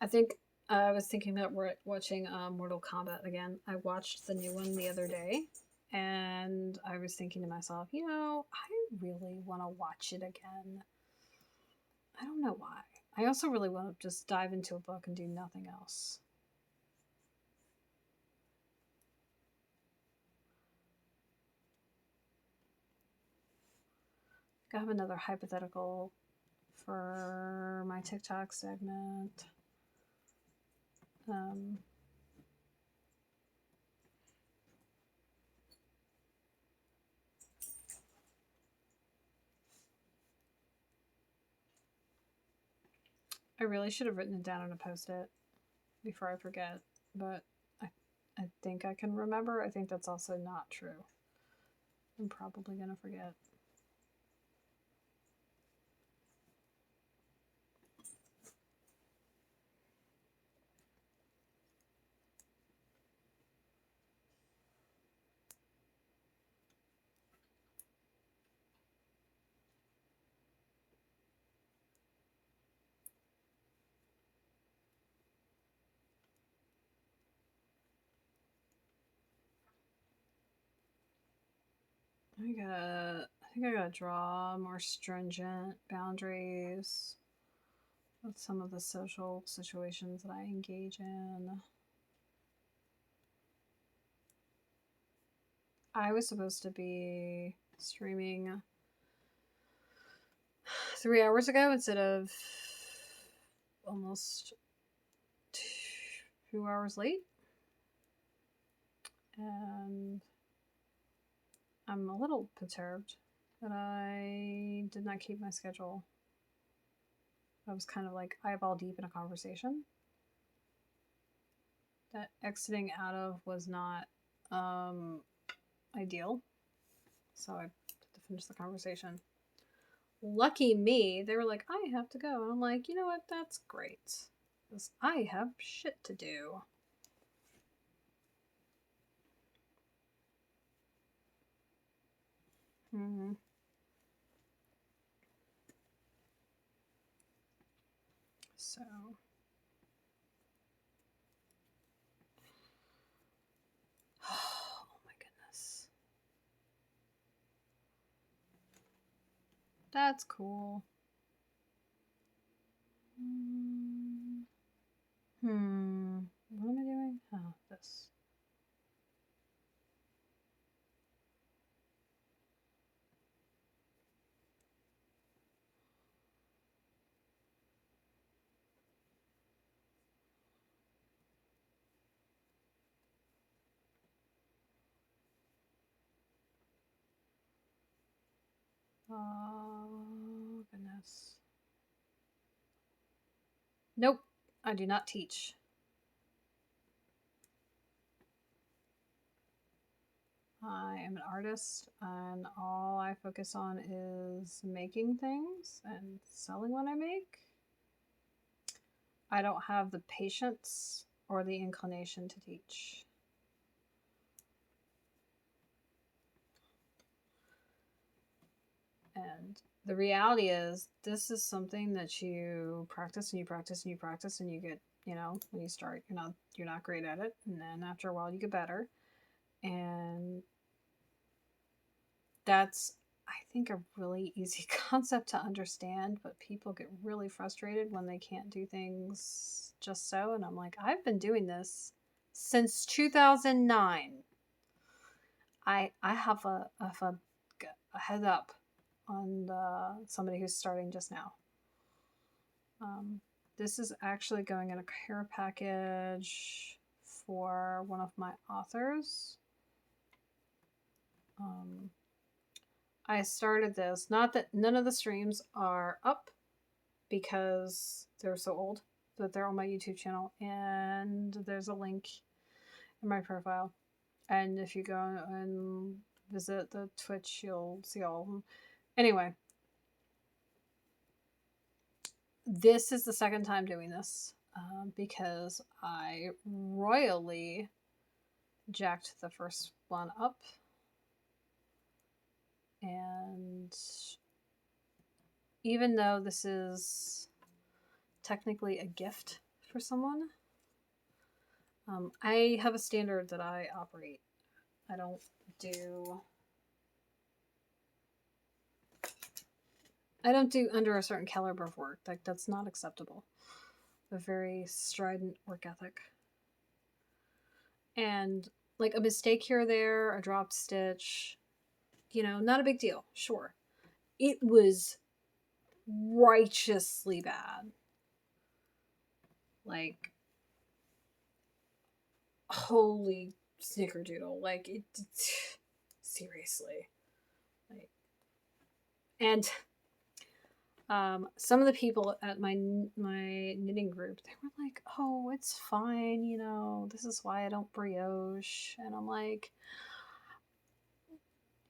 [SPEAKER 1] I think I was thinking about watching Mortal Kombat again. I watched the new one the other day, and I was thinking to myself, I really want to watch it again. I don't know why. I also really want to just dive into a book and do nothing else. I have another hypothetical for my TikTok segment. I really should have written it down on a post-it before I forget, but I think I can remember. I think that's also not true. I'm probably going to forget. I think I gotta draw more stringent boundaries with some of the social situations that I engage in. I was supposed to be streaming 3 hours ago instead of almost 2 hours late. And I'm a little perturbed that I did not keep my schedule. I was kind of like eyeball deep in a conversation that exiting out of was not ideal. So I had to finish the conversation. Lucky me, they were like, I have to go. And I'm like, you know what? That's great. Because I have shit to do. Mm-hmm. So. Oh my goodness. That's cool. What am I doing? Oh, this. Oh, goodness. Nope, I do not teach. I am an artist, and all I focus on is making things and selling what I make. I don't have the patience or the inclination to teach. And the reality is, this is something that you practice and you practice and you practice, and you get, when you start, you're not great at it, and then after a while you get better. And that's, I think, a really easy concept to understand, but people get really frustrated when they can't do things just so. And I'm like, I've been doing this since 2009. I have a head up on somebody who's starting just now. This is actually going in a care package for one of my authors. I started this, not that none of the streams are up because they're so old, but they're on my YouTube channel, and there's a link in my profile. And if you go and visit the Twitch, you'll see all of them. Anyway, this is the second time doing this because I royally jacked the first one up. And even though this is technically a gift for someone, I have a standard that I operate. I don't do under a certain caliber of work. Like, that's not acceptable. A very strident work ethic. And like a mistake here or there, a dropped stitch, not a big deal. Sure. It was righteously bad. Like, holy snickerdoodle. Like, it seriously. Like, and some of the people at my knitting group, they were like, oh, it's fine, this is why I don't brioche. And I'm like,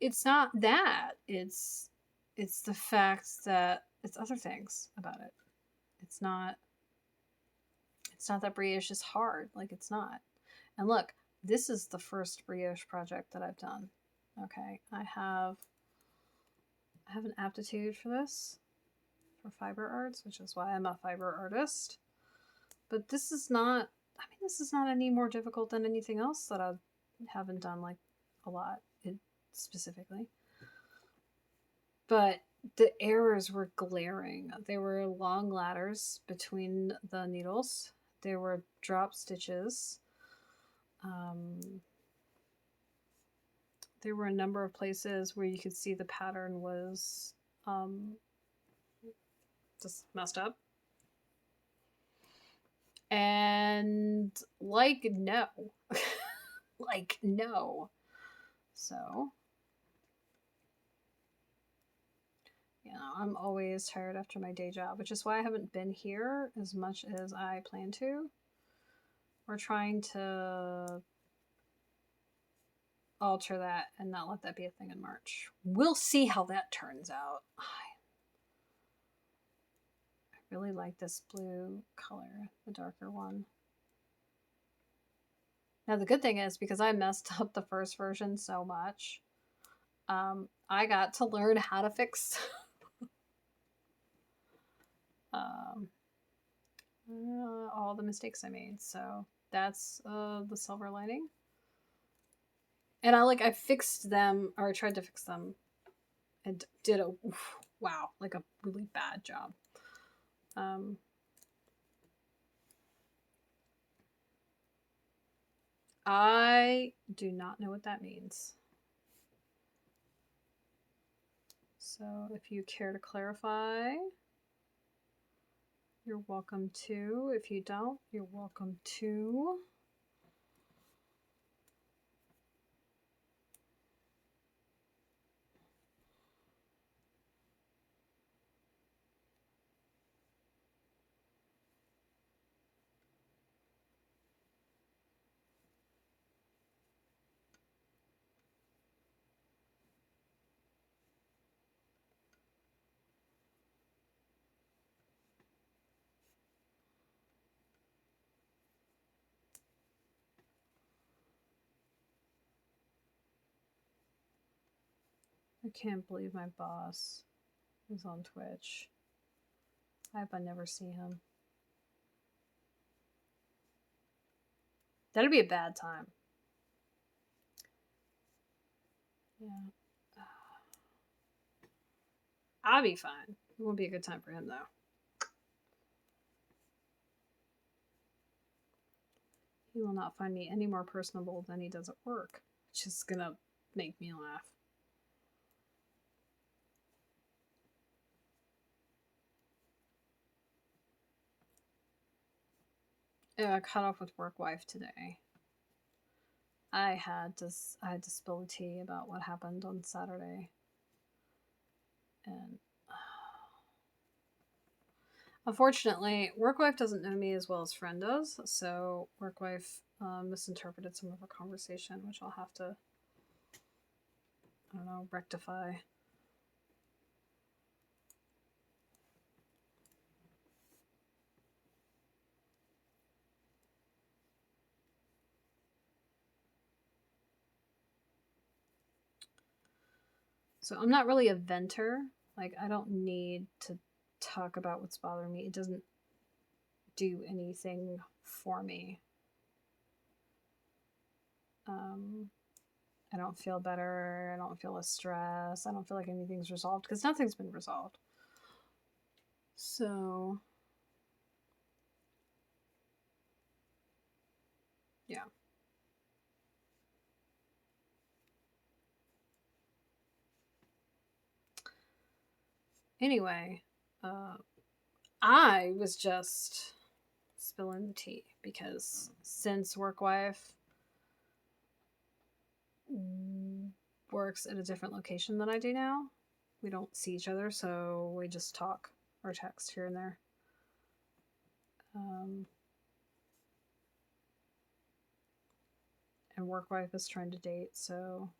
[SPEAKER 1] it's not that. It's the fact that it's other things about it. It's not that brioche is hard. Like, it's not. And look, this is the first brioche project that I've done. Okay, I have an aptitude for this, for fiber arts, which is why I'm a fiber artist. But this is not any more difficult than anything else that I haven't done like a lot specifically. But the errors were glaring. There were long ladders between the needles. There were drop stitches. There were a number of places where you could see the pattern was just messed up. And no. Like, no. So, I'm always tired after my day job, which is why I haven't been here as much as I plan to. We're trying to alter that and not let that be a thing in March. We'll see how that turns out. I really like this blue color, the darker one. Now the good thing is, because I messed up the first version so much, I got to learn how to fix all the mistakes I made. So that's the silver lining. And I fixed them, or I tried to fix them, and did a really bad job. I do not know what that means. So if you care to clarify, you're welcome to. If you don't, you're welcome to. I can't believe my boss is on Twitch. I hope I never see him. That'd be a bad time. Yeah. I'll be fine. It won't be a good time for him, though. He will not find me any more personable than he does at work, which is gonna make me laugh. I caught up with work wife today. I had to spill the tea about what happened on Saturday, and unfortunately, work wife doesn't know me as well as friend does. So work wife misinterpreted some of our conversation, which I'll have to, I don't know, rectify. So I'm not really a venter. Like, I don't need to talk about what's bothering me. It doesn't do anything for me. I don't feel better. I don't feel less stress. I don't feel like anything's resolved because nothing's been resolved. So, yeah. Anyway, I was just spilling the tea because since work wife works at a different location than I do now, we don't see each other, so we just talk or text here and there. And work wife is trying to date, so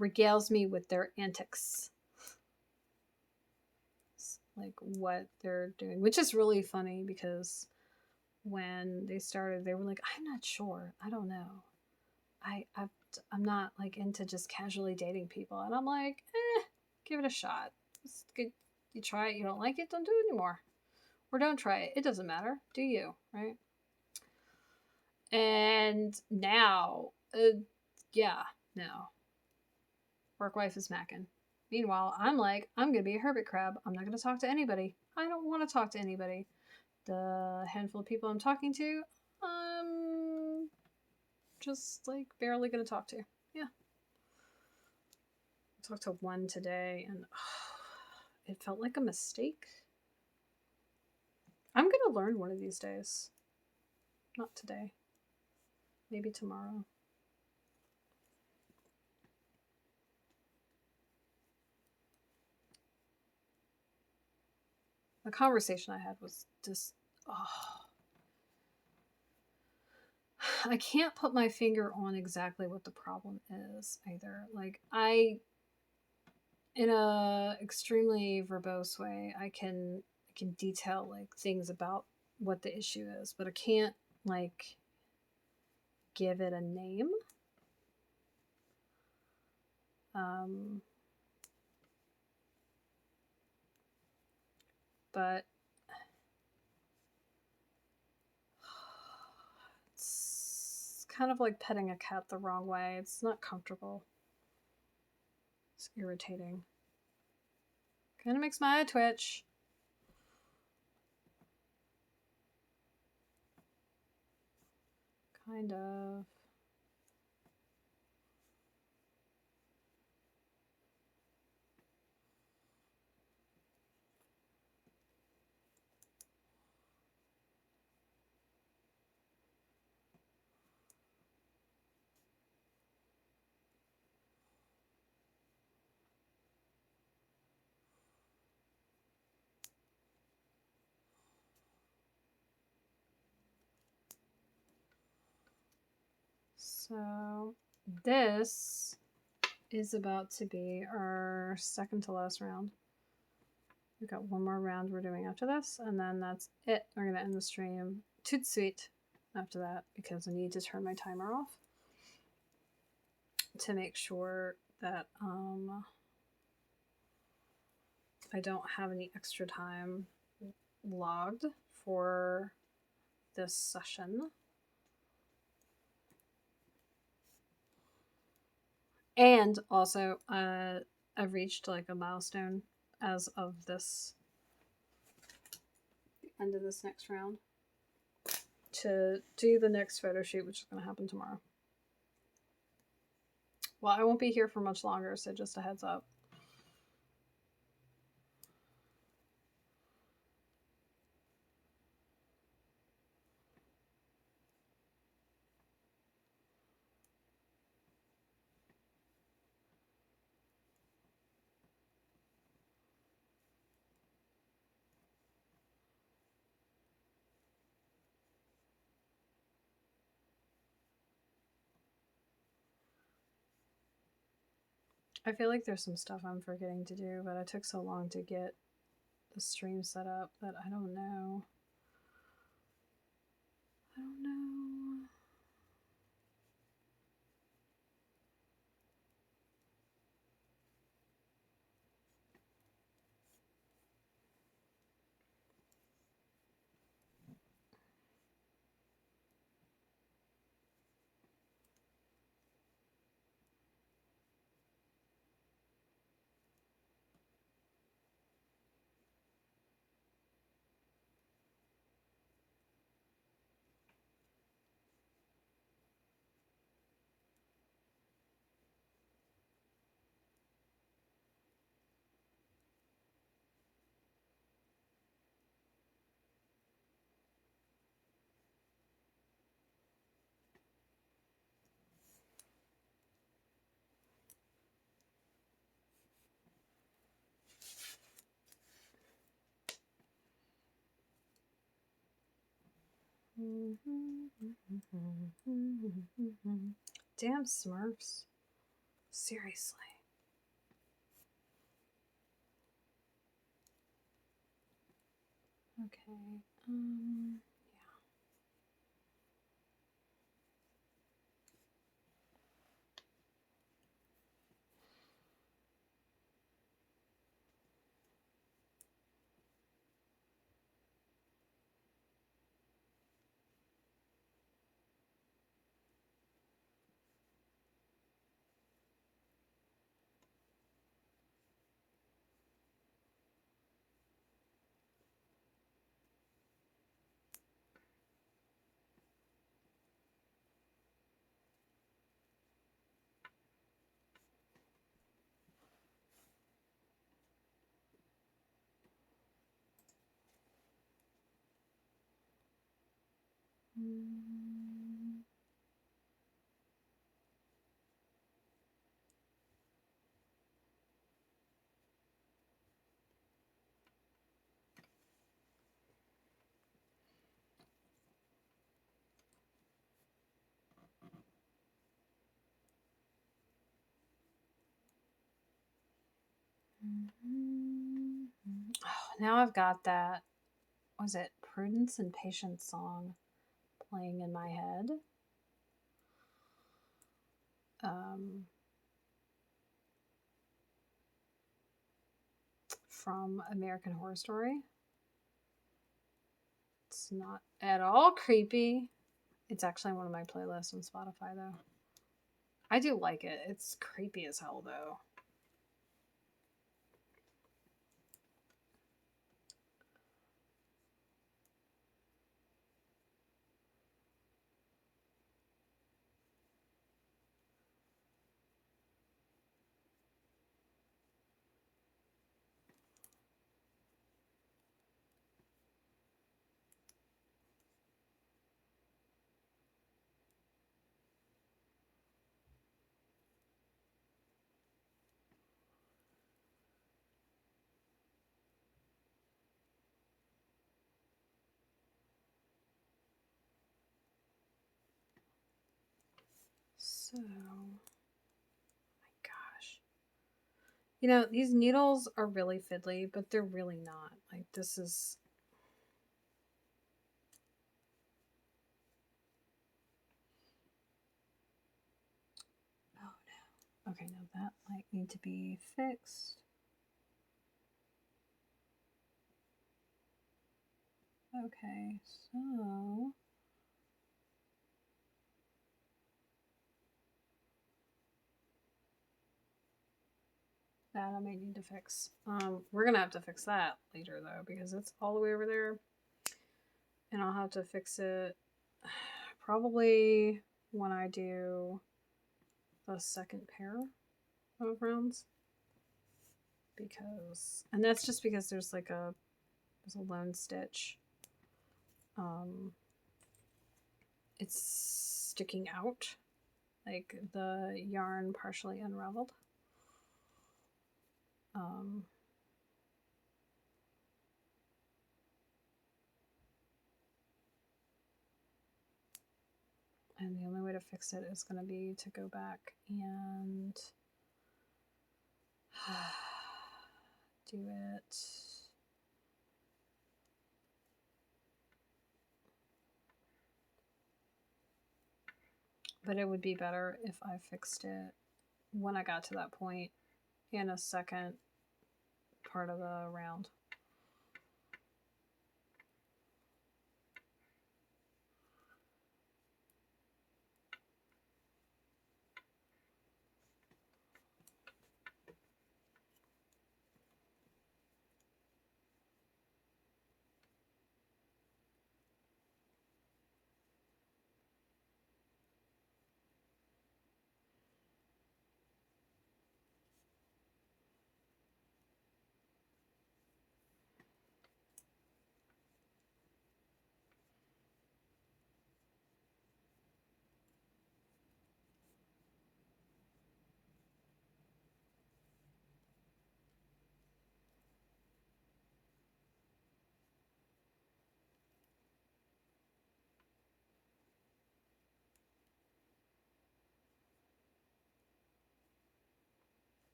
[SPEAKER 1] regales me with their antics, like what they're doing, which is really funny because when they started, they were like, "I'm not sure. I don't know. I'm not like into just casually dating people," and I'm like, give it a shot. It's good. You try it. You don't like it. Don't do it anymore, or don't try it. It doesn't matter. Do you, right? And now, yeah, no. Work wife is macking. Meanwhile, I'm like, I'm gonna be a hermit crab. I'm not gonna talk to anybody. I don't want to talk to anybody. The handful of people I'm talking to, I'm just like barely gonna talk to. Yeah. I talked to one today and it felt like a mistake. I'm gonna learn one of these days. Not today. Maybe tomorrow. The conversation I had was just, I can't put my finger on exactly what the problem is either. Like, in a extremely verbose way, I can detail like things about what the issue is, but I can't like give it a name. But it's kind of like petting a cat the wrong way. It's not comfortable. It's irritating. Kind of makes my eye twitch. Kind of. So this is about to be our second to last round. We've got one more round we're doing after this, and then that's it. We're going to end the stream. Toot sweet after that because I need to turn my timer off to make sure that I don't have any extra time logged for this session. And also, I've reached like a milestone as of this the end of this next round to do the next photo shoot, which is going to happen tomorrow. Well, I won't be here for much longer, so just a heads up. I feel like there's some stuff I'm forgetting to do, but I took so long to get the stream set up that I don't know. I don't know. Damn Smurfs. Seriously. Okay. Yeah. Oh, now I've got that. Was it Prudence and Patience song playing in my head? From American Horror Story. It's not at all creepy. It's actually one of my playlists on Spotify, though. I do like it. It's creepy as hell, though. So, my gosh. You know, these needles are really fiddly, but they're really not. Like, this is... Oh, no. Okay, no, that might need to be fixed. Okay, so... that I may need to fix. We're gonna have to fix that later though, because it's all the way over there. And I'll have to fix it probably when I do the second pair of rounds. Because, and that's just because there's like there's a lone stitch. It's sticking out, like the yarn partially unraveled. And the only way to fix it is going to be to go back and Do it. But it would be better if I fixed it when I got to that point in a second part of the round.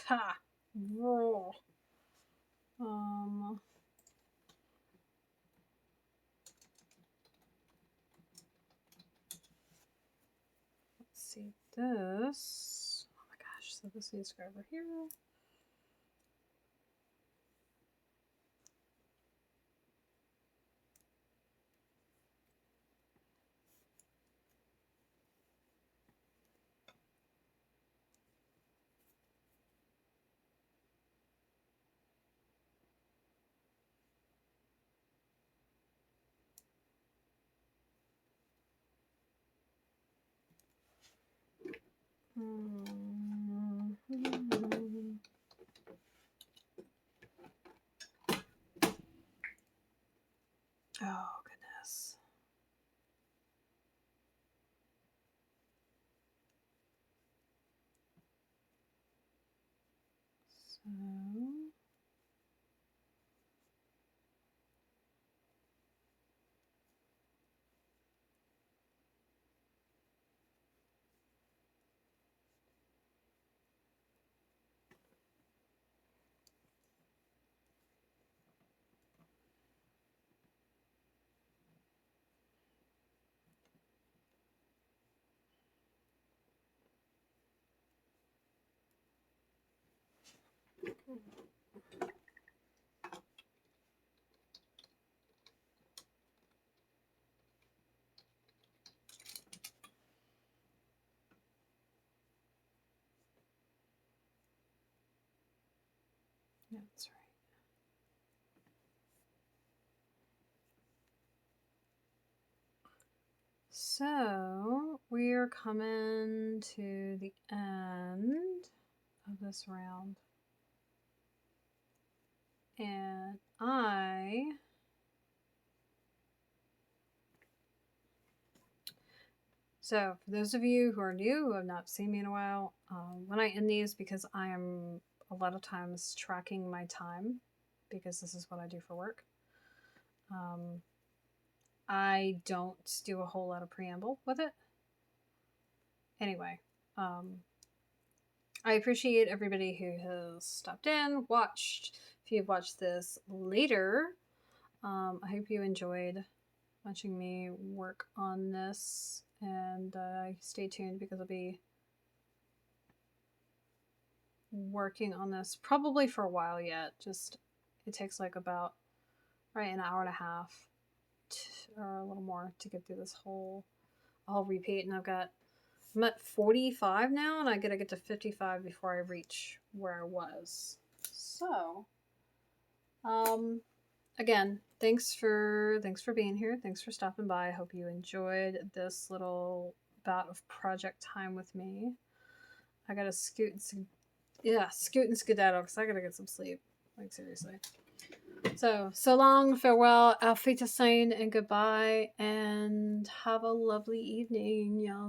[SPEAKER 1] Ha! Roll. Let's see this. Oh my gosh, so this needs to go over here. Oh, goodness. So... Yeah, that's right. So we're coming to the end of this round. And so for those of you who are new, who have not seen me in a while, when I end these, because I am a lot of times tracking my time, because this is what I do for work, I don't do a whole lot of preamble with it. Anyway, I appreciate everybody who has stopped in, watched. If you've watched this later, I hope you enjoyed watching me work on this, and stay tuned because I'll be working on this probably for a while yet. Just it takes like about an hour and a half or a little more to get through this whole repeat, and I'm at 45 now, and I gotta get to 55 before I reach where I was. So again, thanks for being here. Thanks for stopping by. I hope you enjoyed this little bout of project time with me. I gotta scoot and skedaddle because I gotta get some sleep. Like, seriously. So long, farewell, auf Wiedersehen, and goodbye, and have a lovely evening, y'all.